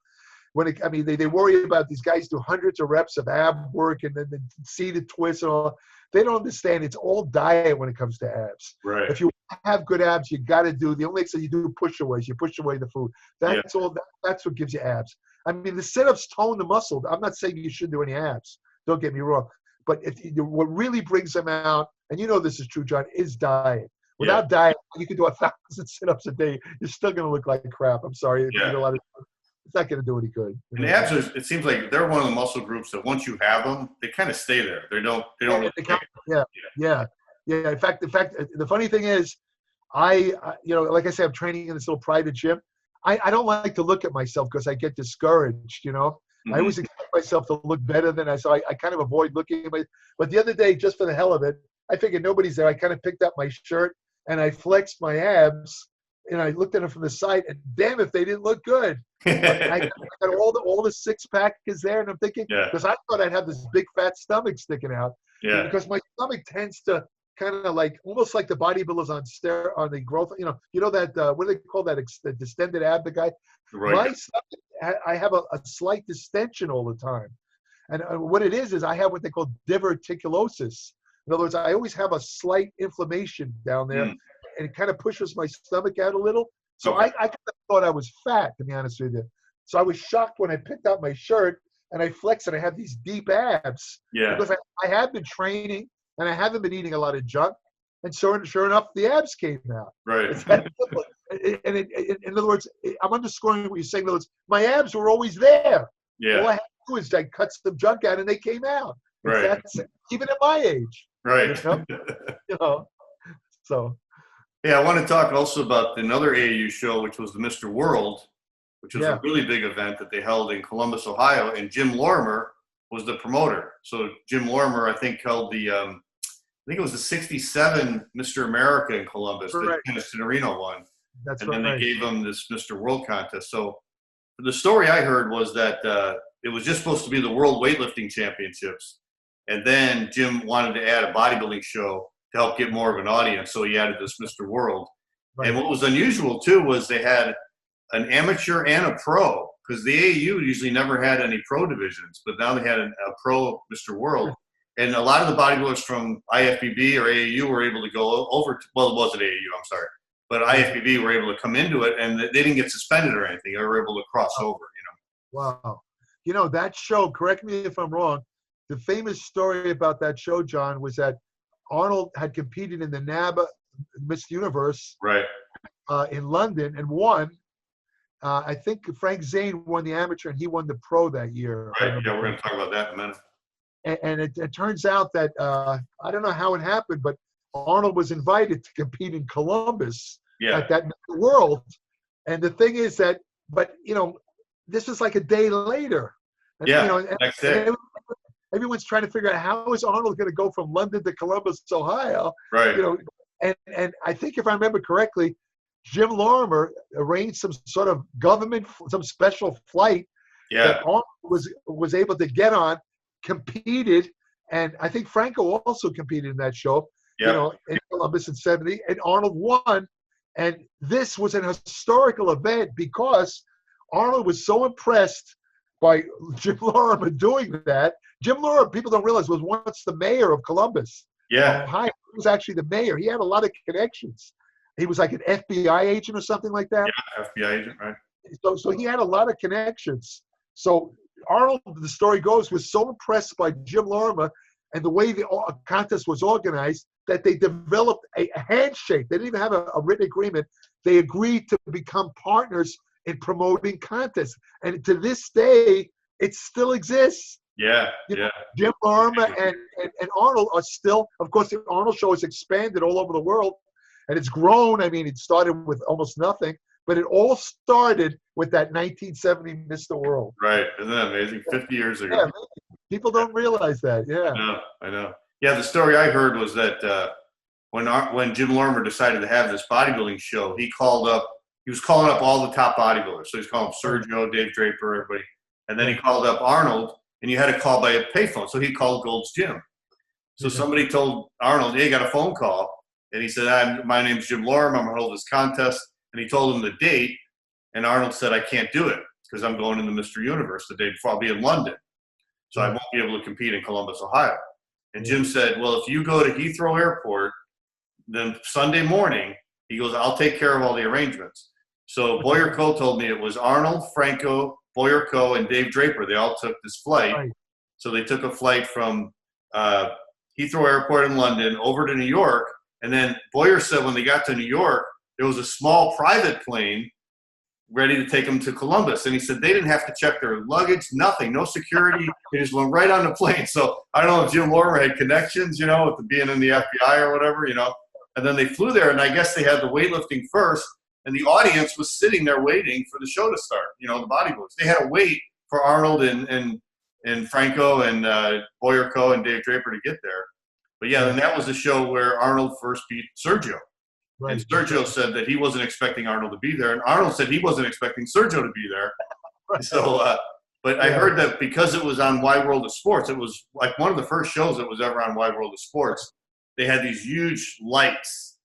They worry about these guys do hundreds of reps of ab work and then the seated twists and all. They don't understand it's all diet when it comes to abs. Right. If you have good abs, you got to do the only thing you do push-aways. You push away the food. That's all. That's what gives you abs. I mean, the sit-ups tone the muscle. I'm not saying you shouldn't do any abs. Don't get me wrong. But what really brings them out, and you know this is true, John, is diet. Without diet, you can do 1,000 sit-ups a day. You're still going to look like crap. I'm sorry. It's not going to do any good. And the abs it seems like they're one of the muscle groups that once you have them, they kind of stay there. They don't. Yeah. In fact, the funny thing is, like I said, I'm training in this little private gym. I don't like to look at myself because I get discouraged. You know, I always expect myself to look better than so I kind of avoid looking at But the other day, just for the hell of it, I figured nobody's there. I kind of picked up my shirt and I flexed my abs. And I looked at them from the side, and damn if they didn't look good. I got all the six-pack is there, and I'm thinking, because I thought I'd have this big fat stomach sticking out. Yeah. Because my stomach tends to kind of almost like the bodybuilders on the growth. You know that what do they call that? The distended ab, the guy. Right. My stomach, I have a slight distension all the time, and what it is I have what they call diverticulosis. In other words, I always have a slight inflammation down there. And it kind of pushes my stomach out a little. So I kind of thought I was fat, to be honest with you. So I was shocked when I picked out my shirt and I flexed and I had these deep abs. Yeah. Because I have been training and I haven't been eating a lot of junk. And sure enough, the abs came out. Right. And in other words, I'm underscoring what you're saying. In other words, my abs were always there. Yeah. All I had to do is I cut some junk out and they came out. Right. That's even at my age. Right. So. Yeah, I want to talk also about another AAU show, which was the Mr. World, which was a really big event that they held in Columbus, Ohio, and Jim Lorimer was the promoter. So Jim Lorimer, I think, held the, I think it was the 67 Mr. America in Columbus, that Dennis Tenorino won. Then they gave him this Mr. World contest. So the story I heard was that it was just supposed to be the World Weightlifting Championships. And then Jim wanted to add a bodybuilding show to help get more of an audience, so he added this Mr. World. Right. And what was unusual, too, was they had an amateur and a pro, because the AAU usually never had any pro divisions, but now they had a pro Mr. World. And a lot of the bodybuilders from IFBB or AAU were able to go over to, well, it wasn't AAU, I'm sorry, but IFBB were able to come into it, and they didn't get suspended or anything. They were able to cross over, Wow. That show, correct me if I'm wrong, the famous story about that show, John, was that Arnold had competed in the NABA Miss Universe in London and won. I think Frank Zane won the amateur and he won the pro that year. Right. Yeah, we're going to talk about that in a minute. And it turns out that I don't know how it happened, but Arnold was invited to compete in Columbus at that world. And the thing is that, but this was like a day later. And, next day. Everyone's trying to figure out how is Arnold going to go from London to Columbus, Ohio. Right. And I think if I remember correctly, Jim Lorimer arranged some sort of some special flight that Arnold was able to get on, competed, and I think Franco also competed in that show, in Columbus in '70, and Arnold won. And this was an historical event because Arnold was so impressed by Jim Lorimer doing that. Jim Lorimer, people don't realize, was once the mayor of Columbus. Yeah. Ohio. He was actually the mayor. He had a lot of connections. He was like an FBI agent or something like that. Yeah, FBI agent, right. So he had a lot of connections. So Arnold, the story goes, was so impressed by Jim Lorimer and the way the contest was organized that they developed a handshake. They didn't even have a written agreement. They agreed to become partners in promoting contests. And to this day, it still exists. Yeah, Jim Lorimer and Arnold are still, of course, the Arnold show has expanded all over the world. And it's grown. I mean, it started with almost nothing, but it all started with that 1970 Mr. World. Right. Isn't that amazing? 50 years ago. Yeah, people don't realize that. Yeah. I know. Yeah, the story I heard was that when Jim Lorimer decided to have this bodybuilding show, he was calling up all the top bodybuilders. So he's calling Sergio, Dave Draper, everybody. And then he called up Arnold, and you had to call by a payphone. So he called Gold's Gym. So somebody told Arnold, "Hey, you got a phone call." And he said, my name's Jim Lorimer. I'm going to hold this contest. And he told him the date. And Arnold said, "I can't do it because I'm going into Mr. Universe the day before. I'll be in London. So I won't be able to compete in Columbus, Ohio." And Jim said, "Well, if you go to Heathrow Airport, then Sunday morning," he goes, "I'll take care of all the arrangements." So Boyer Coe told me it was Arnold, Franco, Boyer Coe, and Dave Draper. They all took this flight. Right. So they took a flight from Heathrow Airport in London over to New York. And then Boyer said when they got to New York, there was a small private plane ready to take them to Columbus. And he said they didn't have to check their luggage, nothing, no security. They just went right on the plane. So I don't know if Jim Lorimer had connections, with being in the FBI or whatever, And then they flew there, and I guess they had the weightlifting first. And the audience was sitting there waiting for the show to start, the bodybuilders. They had to wait for Arnold and Franco and Boyer Coe and Dave Draper to get there. But yeah, then that was the show where Arnold first beat Sergio. Right. And Sergio said that he wasn't expecting Arnold to be there. And Arnold said he wasn't expecting Sergio to be there. So, but I heard that because it was on Wide World of Sports, it was like one of the first shows that was ever on Wide World of Sports. They had these huge lights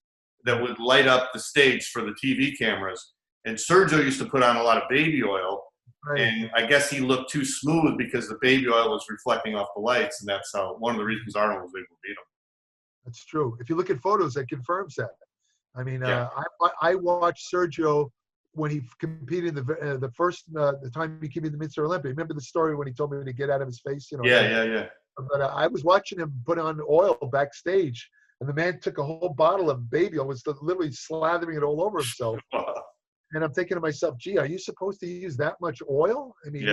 that would light up the stage for the TV cameras. And Sergio used to put on a lot of baby oil. Right. And I guess he looked too smooth because the baby oil was reflecting off the lights. And that's one of the reasons Arnold was able to beat him. That's true. If you look at photos, that confirms that. I mean, I watched Sergio when he competed in the time he competed in the Mr. Olympia. Remember the story when he told me to get out of his face? Yeah. But I was watching him put on oil backstage, and the man took a whole bottle of baby oil, was literally slathering it all over himself. And I'm thinking to myself, gee, are you supposed to use that much oil? I mean,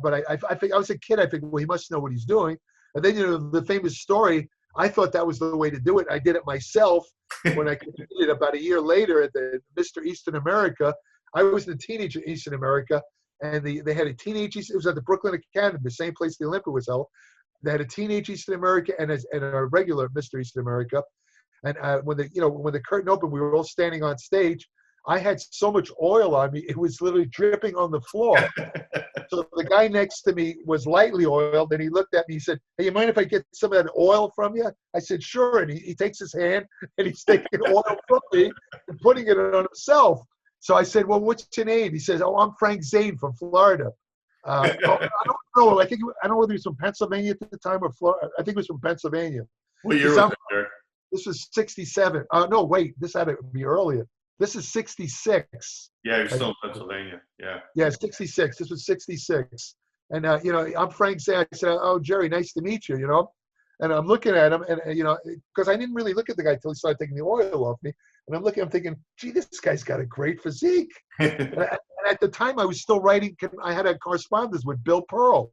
but I think I was a kid. I think, well, he must know what he's doing. And then, the famous story, I thought that was the way to do it. I did it myself when I competed about a year later at the Mr. Eastern America. I was in the teenage Eastern America, and they had a teenage, it was at the Brooklyn Academy, the same place the Olympia was held. They had a teenage Eastern America and a regular Mr. Eastern America. And when the curtain opened, we were all standing on stage. I had so much oil on me, it was literally dripping on the floor. So the guy next to me was lightly oiled, and he looked at me, he said, "Hey, you mind if I get some of that oil from you?" I said, "Sure." And he takes his hand, and he's taking oil from me and putting it on himself. So I said, "Well, what's your name?" He says, "Oh, I'm Frank Zane from Florida." I don't know. I don't know whether he was from Pennsylvania at the time or Florida. I think he was from Pennsylvania. What year was it? This was 67. No, wait, this had to be earlier. This is 66. Yeah, you're still in Pennsylvania. Yeah. Yeah, 66. This was 66. And, I'm Frank Zane. I said, "Oh, Jerry, nice to meet you, And I'm looking at him, and, because I didn't really look at the guy until he started taking the oil off me. And I'm thinking, gee, this guy's got a great physique. and at the time, I was still writing. I had a correspondence with Bill Pearl.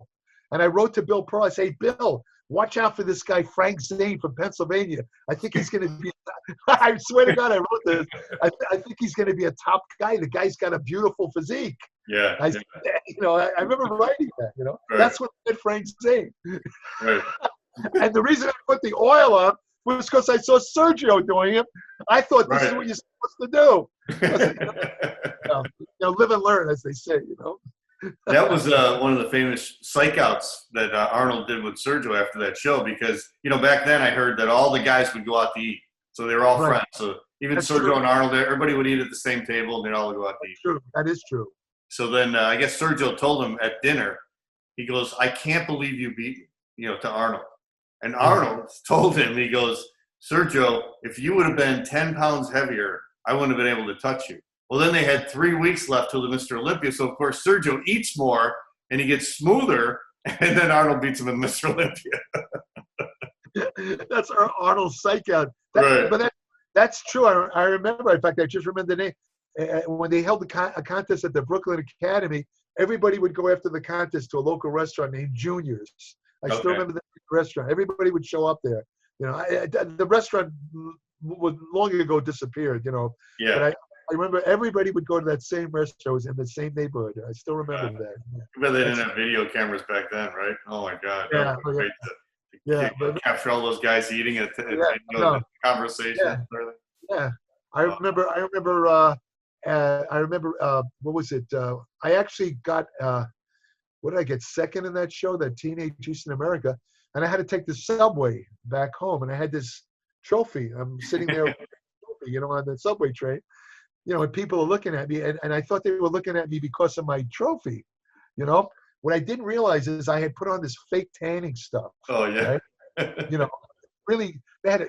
And I wrote to Bill Pearl. I say, Bill, watch out for this guy, Frank Zane from Pennsylvania. I think he's going to be, I swear to God, I wrote this. I think he's going to be a top guy. The guy's got a beautiful physique. Yeah. I remember writing that, Right. That's what I did Frank Zane. Right. And the reason I put the oil on was because I saw Sergio doing it. I thought this is what you're supposed to do. Live and learn, as they say, That was one of the famous psych outs that Arnold did with Sergio after that show, because, back then I heard that all the guys would go out to eat. So they were all friends. So even That's Sergio true. and Arnold, everybody would eat at the same table and they'd all go out to eat. True. That is true. So then I guess Sergio told him at dinner, he goes, I can't believe you beat, to Arnold. And Arnold told him, he goes, Sergio, if you would have been 10 pounds heavier, I wouldn't have been able to touch you. Well, then they had 3 weeks left till the Mr. Olympia. So, of course, Sergio eats more and he gets smoother. And then Arnold beats him in Mr. Olympia. That's our Arnold psych out. Right. But that's true. I remember. In fact, I just remember the name. When they held a contest at the Brooklyn Academy, everybody would go after the contest to a local restaurant named Junior's. I still remember the restaurant. Everybody would show up there. The restaurant would long ago disappeared. Yeah. But I remember everybody would go to that same restaurant. It was in the same neighborhood. I still remember that. But they didn't have video cameras back then, right? Oh my God. Yeah. Capture all those guys eating at the conversation. Yeah. I remember. What was it? I actually got. What did I get? Second in that show, that Teenage Eastern America, and I had to take the subway back home, and I had this trophy. I'm sitting there, with the trophy, on the subway train, and people are looking at me, and I thought they were looking at me because of my trophy. What I didn't realize is I had put on this fake tanning stuff. Oh yeah. Right? Really, they had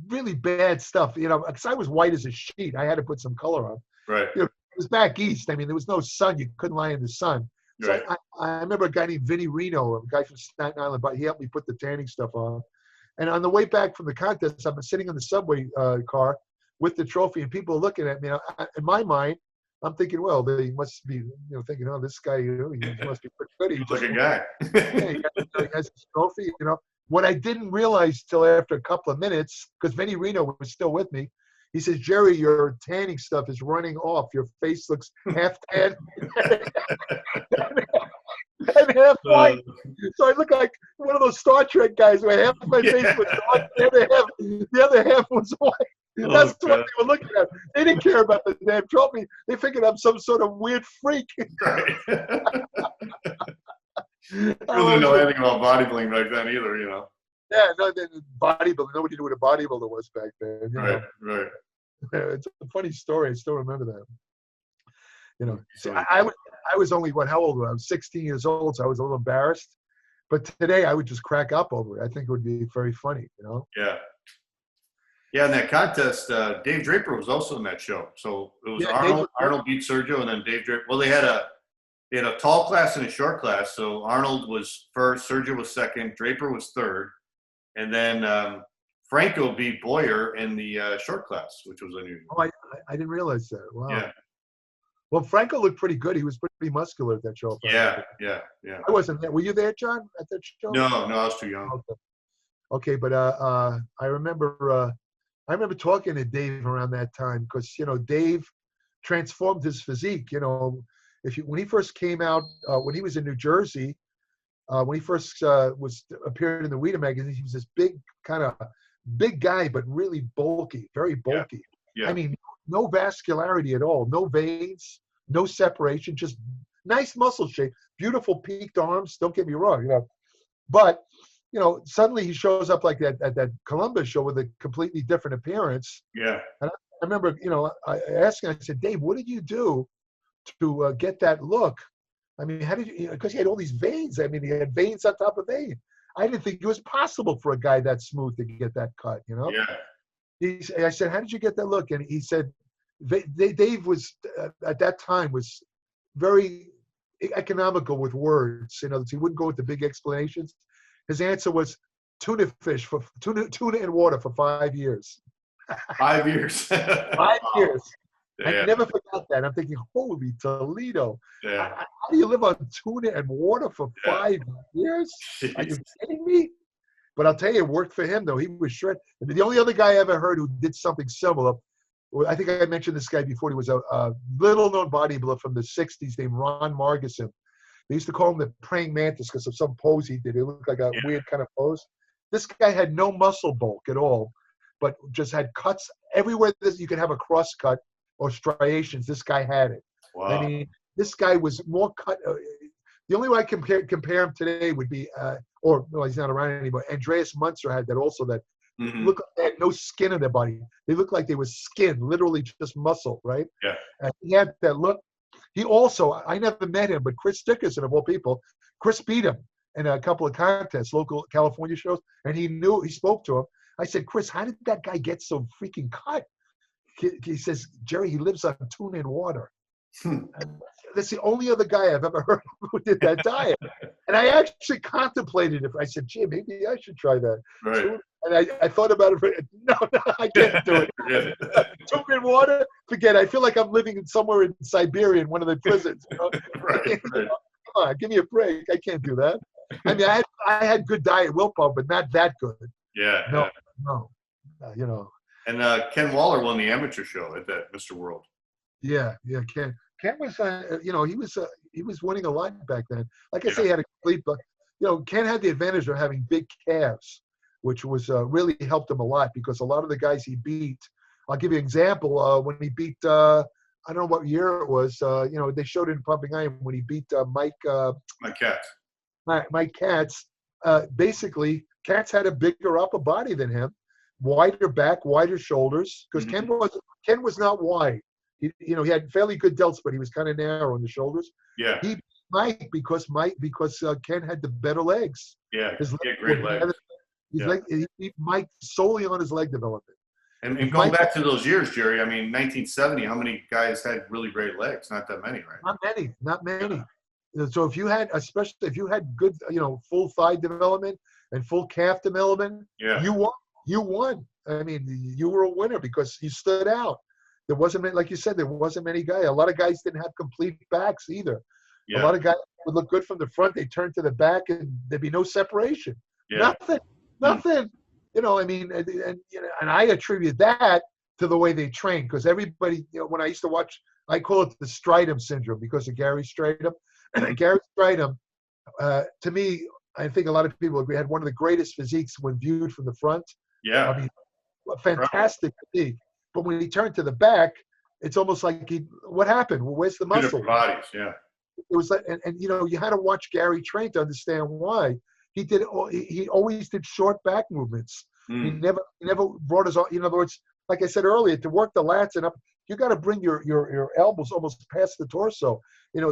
really bad stuff. Because I was white as a sheet. I had to put some color on. Right. It was back east. I mean, there was no sun. You couldn't lie in the sun. So Right. I remember a guy named Vinny Reno, a guy from Staten Island, but he helped me put the tanning stuff on. And on the way back from the contest, I'm sitting in the subway car with the trophy, and people are looking at me. In my mind, I'm thinking, well, they must be, thinking, oh, this guy, he must be pretty good. He's like a guy. He has this trophy, What I didn't realize till after a couple of minutes, because Vinny Reno was still with me, he says, Jerry, your tanning stuff is running off. Your face looks half tan and half white. So I look like one of those Star Trek guys where half my face was dark, the other half was white. That's what they were looking at. They didn't care about the damn trophy. They figured I'm some sort of weird freak. Right. People didn't know anything about bodybuilding back then either, Yeah, no, bodybuilding. Nobody knew what a bodybuilder was back then. Right. It's a funny story. I still remember that. So I was only, how old was I? I was 16 years old, so I was a little embarrassed. But today I would just crack up over it. I think it would be very funny, Yeah. Yeah, in that contest, Dave Draper was also in that show. So it was Arnold beat Sergio, and then Dave Draper. Well, they had a tall class and a short class. So Arnold was first, Sergio was second, Draper was third, and then Franco beat Boyer in the short class, which was unusual. Oh, I didn't realize that. Wow. Yeah. Well, Franco looked pretty good. He was pretty muscular at that show. Yeah. I wasn't there. Were you there, John, at that show? No, I was too young. Okay, but I remember talking to Dave around that time because Dave transformed his physique. When he first came out, when he was in New Jersey, when he first appeared in the Wheaton magazine, he was this big guy, but really bulky, very bulky. Yeah. I mean, no vascularity at all, no veins, no separation, just nice muscle shape, beautiful peaked arms. Don't get me wrong, but suddenly he shows up like that at that Columbus show with a completely different appearance. Yeah. And I remember, I asked him, I said, Dave, what did you do to get that look? I mean, how did you, because he had all these veins. I mean, he had veins on top of veins. I didn't think it was possible for a guy that smooth to get that cut, Yeah. I said, how did you get that look? And he said, Dave was, at that time, was very economical with words. He wouldn't go into big explanations. His answer was tuna and water for 5 years. 5 years. 5 years. I never forgot that. I'm thinking, holy Toledo. Yeah. How do you live on tuna and water for 5 years? Are you kidding me? But I'll tell you, it worked for him, though. He was shredded. The only other guy I ever heard who did something similar, I think I mentioned this guy before. He was a little-known bodybuilder from the 60s named Ron Margison. They used to call him the praying mantis because of some pose he did. It looked like a weird kind of pose. This guy had no muscle bulk at all, but just had cuts everywhere you could have a cross cut or striations. This guy had it. Wow. I mean, this guy was more cut. The only way I compare him today would be, well, he's not around anymore. Andreas Munzer had that also. That looked like they had no skin on their body. They looked like they were skin, literally just muscle, right? Yeah. And he had that look. He also, I never met him, but Chris Dickerson, of all people, Chris beat him in a couple of contests, local California shows, and he spoke to him. I said, Chris, how did that guy get so freaking cut? He says, Jerry, he lives on tuna and water. That's the only other guy I've ever heard who did that diet. And I actually contemplated it. I said, gee, maybe I should try that. Right. And I thought about it. No, I can't do it. Tuna and water, forget it. I feel like I'm living somewhere in Siberia in one of the prisons. You know? Right. Come on, give me a break. I can't do that. I mean, I had good diet willpower, but not that good. Yeah. No. You know. And Ken Waller won the amateur show at that Mr. World. Yeah, Ken. Ken was, he was winning a lot back then. Like I say, he had a complete, but Ken had the advantage of having big calves, which was really helped him a lot because a lot of the guys he beat. I'll give you an example. When he beat, I don't know what year it was. They showed it in Pumping Iron when he beat Mike Katz. Mike Katz. Basically, Katz had a bigger upper body than him, wider back, wider shoulders. Because Ken was not wide. He had fairly good delts, but he was kind of narrow on the shoulders. Yeah. He beat Mike because Ken had the better legs. Yeah, he had great legs. He beat Mike solely on his leg development. And going back to those years, Jerry, I mean, 1970, how many guys had really great legs? Not that many, right? Not many. So if you had, especially if you had good, full thigh development and full calf development, you won. I mean, you were a winner because you stood out. There wasn't, like you said, there wasn't many guys. A lot of guys didn't have complete backs either. Yeah. A lot of guys would look good from the front. They turn to the back, and there'd be no separation. Yeah. Nothing. I mean, and I attribute that to the way they train because everybody, when I used to watch, I call it the Stridham syndrome because of Gary Stridham. Gary Stridham, to me, I think a lot of people agree, had one of the greatest physiques when viewed from the front. Yeah. I mean, a fantastic physique. But when he turned to the back, it's almost like what happened? Well, where's the muscle? Different bodies, yeah. It was like, and you had to watch Gary train to understand why. He always did short back movements. He never brought his, in other words, like I said earlier, to work the lats and up, you got to bring your elbows almost past the torso.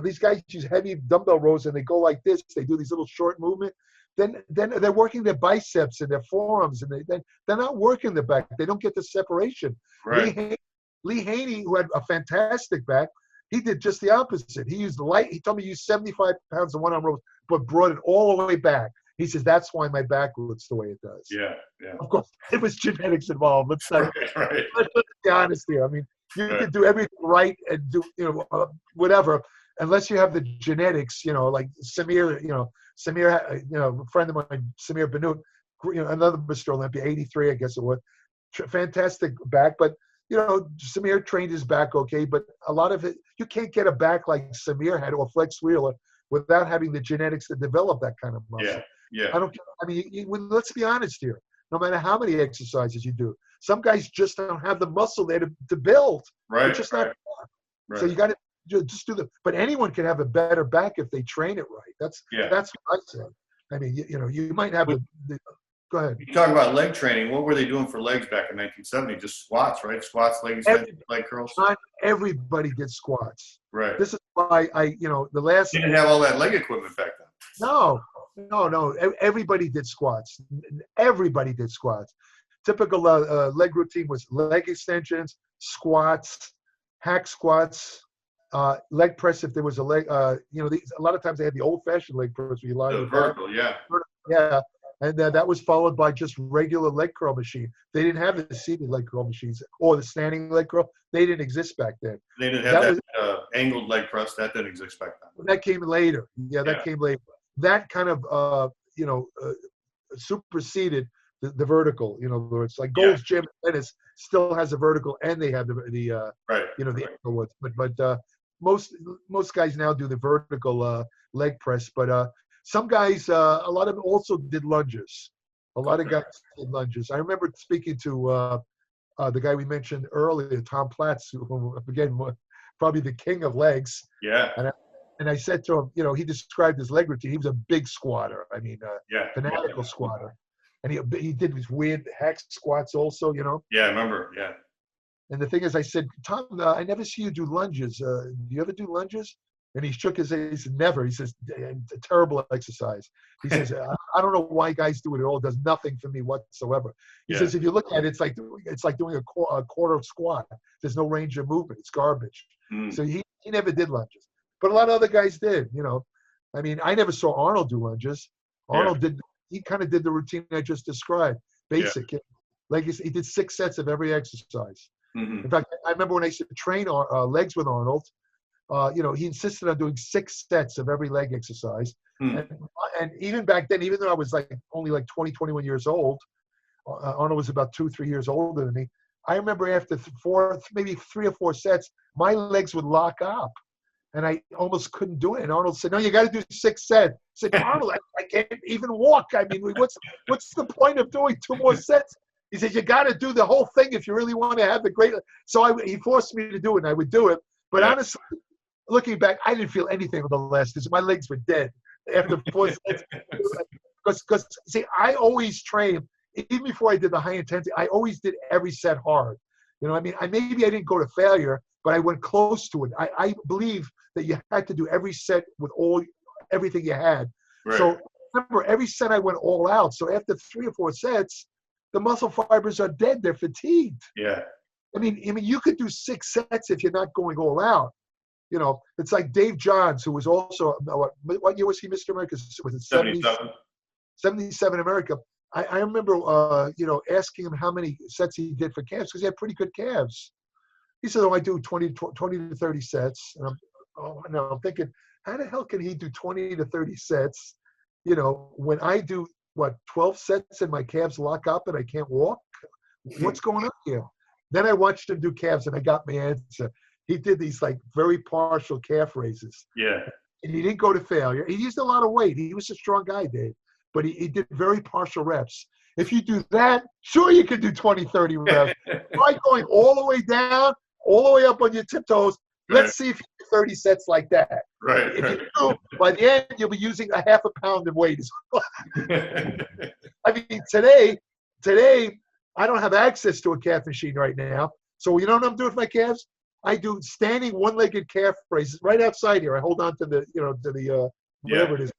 These guys use heavy dumbbell rows and they go like this. They do these little short movement. Then they're working their biceps and their forearms, and they're not working the back. They don't get the separation. Right. Lee Haney, who had a fantastic back, he did just the opposite. He used he told me he used 75 pounds of one-arm rows, but brought it all the way back. He says, that's why my back looks the way it does. Yeah. Of course, it was genetics involved. Let's be honest here. I mean, you could do everything right and do, whatever, unless you have the genetics, like Samir, a friend of mine, Samir Banut, another Mr. Olympia, 83, I guess it was. Fantastic back, but, Samir trained his back okay, but a lot of it, you can't get a back like Samir had or Flex Wheeler without having the genetics to develop that kind of muscle. Yeah. Let's be honest here. No matter how many exercises you do, some guys just don't have the muscle there to build. Right. It's just not. So you got to just do but anyone can have a better back if they train it right. That's what I said. I mean, you might have go ahead. You talk about leg training. What were they doing for legs back in 1970? Just squats, right? Squats, leg curls. Not everybody did squats. Right. This is why the last. You didn't have all that leg equipment back then. No. Everybody did squats. Everybody did squats. Typical leg routine was leg extensions, squats, hack squats, leg press if there was a leg. A lot of times they had the old-fashioned leg press where you lie on the vertical, back. Yeah. And that was followed by just regular leg curl machine. They didn't have the seated leg curl machines or the standing leg curl. They didn't exist back then. They didn't have that angled leg press. That didn't exist back then. That came later. Yeah, that came later. That kind of, superseded the vertical. You know, where it's like Gold's Gym in Venice still has a vertical, and they have the angle ones. But most guys now do the vertical leg press. But some guys, a lot of them also did lunges. A lot of guys did lunges. I remember speaking to the guy we mentioned earlier, Tom Platz, who again, probably the king of legs. Yeah. And I said to him, you know, he described his leg routine. He was a big squatter. I mean, fanatical squatter. And he did these weird hack squats also, you know. Yeah, I remember. Yeah. And the thing is, I said, Tom, I never see you do lunges. Do you ever do lunges? And he shook his head. He said, never. He says, a terrible exercise. He says, I don't know why guys do it at all. It does nothing for me whatsoever. He says, if you look at it, it's like doing a quarter squat. There's no range of movement. It's garbage. So he never did lunges. But a lot of other guys did, you know. I mean, I never saw Arnold do lunges. Arnold he kind of did the routine I just described. Basic. Like he did 6 sets of every exercise. In fact, I remember when I used to train legs with Arnold, he insisted on doing 6 sets of every leg exercise. And even back then, even though I was only 20, 21 years old, Arnold was about 2-3 years older than me. I remember after 3 or 4 sets, my legs would lock up. And I almost couldn't do it. And Arnold said, no, you got to do 6 sets. I said, Arnold, I can't even walk. I mean, what's the point of doing 2 more sets? He said, you got to do the whole thing if you really want to have the great. So he forced me to do it, and I would do it. But honestly, looking back, I didn't feel anything with the last, because my legs were dead after 4 sets. Because, see, I always trained, even before I did the high intensity, I always did every set hard. You know, I mean, maybe I didn't go to failure, but I went close to it. I believe that you had to do every set with everything you had. Right. So remember, every set I went all out. So after 3 or 4 sets, the muscle fibers are dead. They're fatigued. Yeah. I mean, you could do 6 sets if you're not going all out. You know, it's like Dave Johns, who was also, what year was he Mr. America? Was it 77? 77 America. I remember, asking him how many sets he did for calves, because he had pretty good calves. He said, I do 20 to 30 sets. And I'm thinking, how the hell can he do 20 to 30 sets, when I do, 12 sets and my calves lock up and I can't walk? What's going on here? Then I watched him do calves, and I got my answer. He did these very partial calf raises. Yeah. And he didn't go to failure. He used a lot of weight. He was a strong guy, Dave. But he did very partial reps. If you do that, sure, you can do 20, 30 reps. Try going all the way down, all the way up on your tiptoes. Let's see if you do 30 sets like that. Right. If you do, by the end, you'll be using a half a pound of weight. I mean, today, I don't have access to a calf machine right now. So you know what I'm doing with my calves? I do standing one-legged calf raises right outside here. I hold on to the, whatever it is.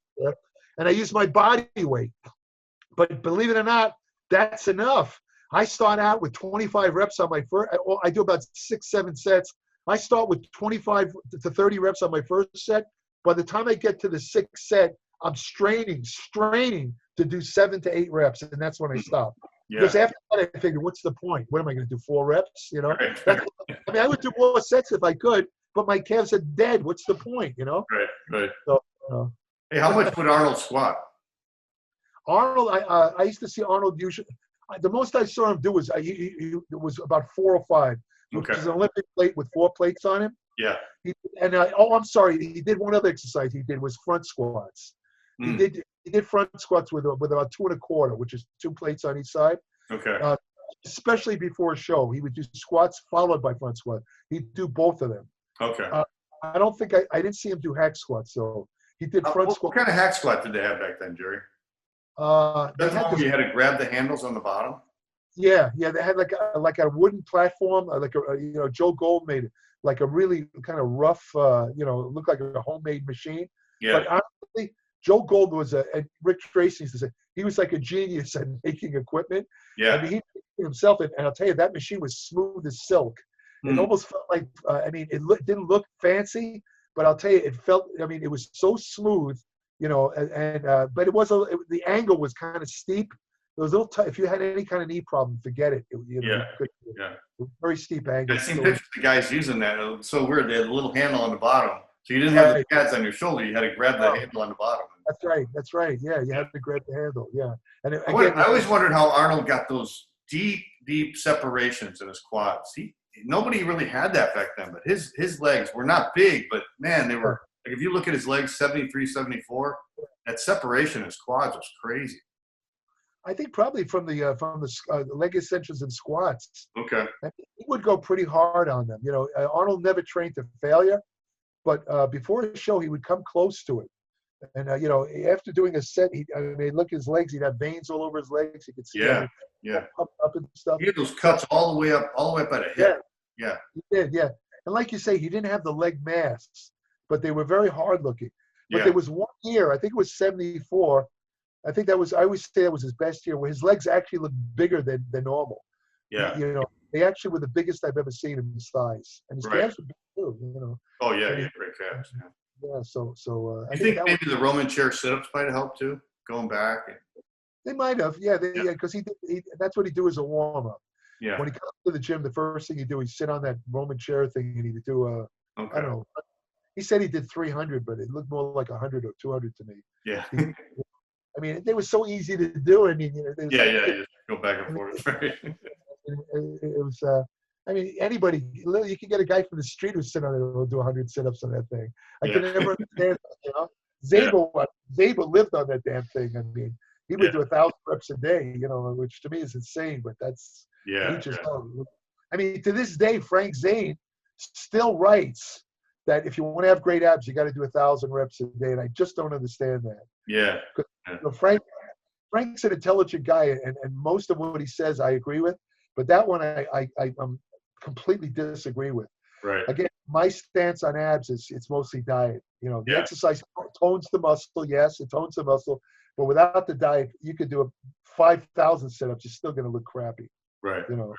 And I use my body weight. But believe it or not, that's enough. I start out with 25 reps on my first. I do about 6-7 sets. I start with 25 to 30 reps on my first set. By the time I get to the 6th set, I'm straining to do 7 to 8 reps, and that's when I stop. Yeah. Because after that, I figured, what's the point? What am I going to do, 4 reps? Right. I mean, I would do more sets if I could, but my calves are dead. What's the point? Right. So, hey, how much would Arnold squat? Arnold, I used to see Arnold usually. The most I saw him do was it was about 4 or 5, which is an Olympic plate with 4 plates on him. Yeah. I'm sorry. He did one other exercise. He did was front squats. He did front squats with about 2 1/4, which is 2 plates on each side. Okay. Especially before a show, he would do squats followed by front squats. He'd do both of them. Okay. I don't think I didn't see him do hack squats. So he did front squats. What kind of hack squat did they have back then, Jerry? That's when you had to grab the handles on the bottom. Yeah. They had like a wooden platform, Joe Gold made it like a really kind of rough, looked like a homemade machine. Yeah. But honestly, Joe Gold was and Rick Tracy used to say he was like a genius at making equipment. Yeah. I mean, he did it himself, and I'll tell you, that machine was smooth as silk. It almost felt like, it didn't look fancy, but I'll tell you, it felt. I mean, it was so smooth. you know, but it was the angle was kind of steep. It was a little if you had any kind of knee problem, forget it. You know, Yeah. Very steep angle. I've seen pictures of the guys using that. It was so weird. They had a little handle on the bottom. So you didn't have the pads on your shoulder. You had to grab the handle on the bottom. That's right. Yeah, you had to grab the handle. Yeah. And again, I always wondered how Arnold got those deep separations in his quads. Nobody really had that back then, but his legs were not big, but man, they were like, if you look at his legs, 73, 74, that separation in his quads was crazy. I think probably from the leg extensions and squats. Okay. He would go pretty hard on them. You know, Arnold never trained to failure, but before a show, he would come close to it. And, you know, after doing a set, look at his legs. He'd have veins all over his legs. He could see up and stuff. He had those cuts all the way up by the hip. Yeah. He did, yeah. And like you say, he didn't have the leg masks, but they were very hard looking. But there was one year, I think it was 74. I think I always say that was his best year, where his legs actually looked bigger than normal. Yeah. You know, they actually were the biggest I've ever seen in his thighs. And his calves were big too, you know. Oh, yeah, he had great calves. Yeah. Yeah, so I think maybe the Roman chair sit-ups might have helped too, going back. They might have, because that's what he'd do as a warm-up. Yeah. When he comes to the gym, the first thing he'd do, he'd sit on that Roman chair thing and he'd do I don't know. He said he did 300, but it looked more like 100 or 200 to me. Yeah. I mean, they were so easy to do. I mean, you know, you just go back and forth. It was. I mean, anybody, you can get a guy from the street who's sitting on it who'll do 100 sit-ups on that thing. I can never understand that, you know. Zabel lived on that damn thing. I mean, he would do 1,000 reps a day, you know, which to me is insane, but that's, I mean, to this day, Frank Zane still writes that if you want to have great abs, you got to do 1,000 reps a day, and I just don't understand that. Yeah. You know, Frank's an intelligent guy, and most of what he says I agree with, but that one I'm completely disagree with. Right. Again, my stance on abs is it's mostly diet. You know, the exercise tones the muscle. Yes, it tones the muscle, but without the diet, you could do 5,000 sit-ups. You're still going to look crappy. Right. You know,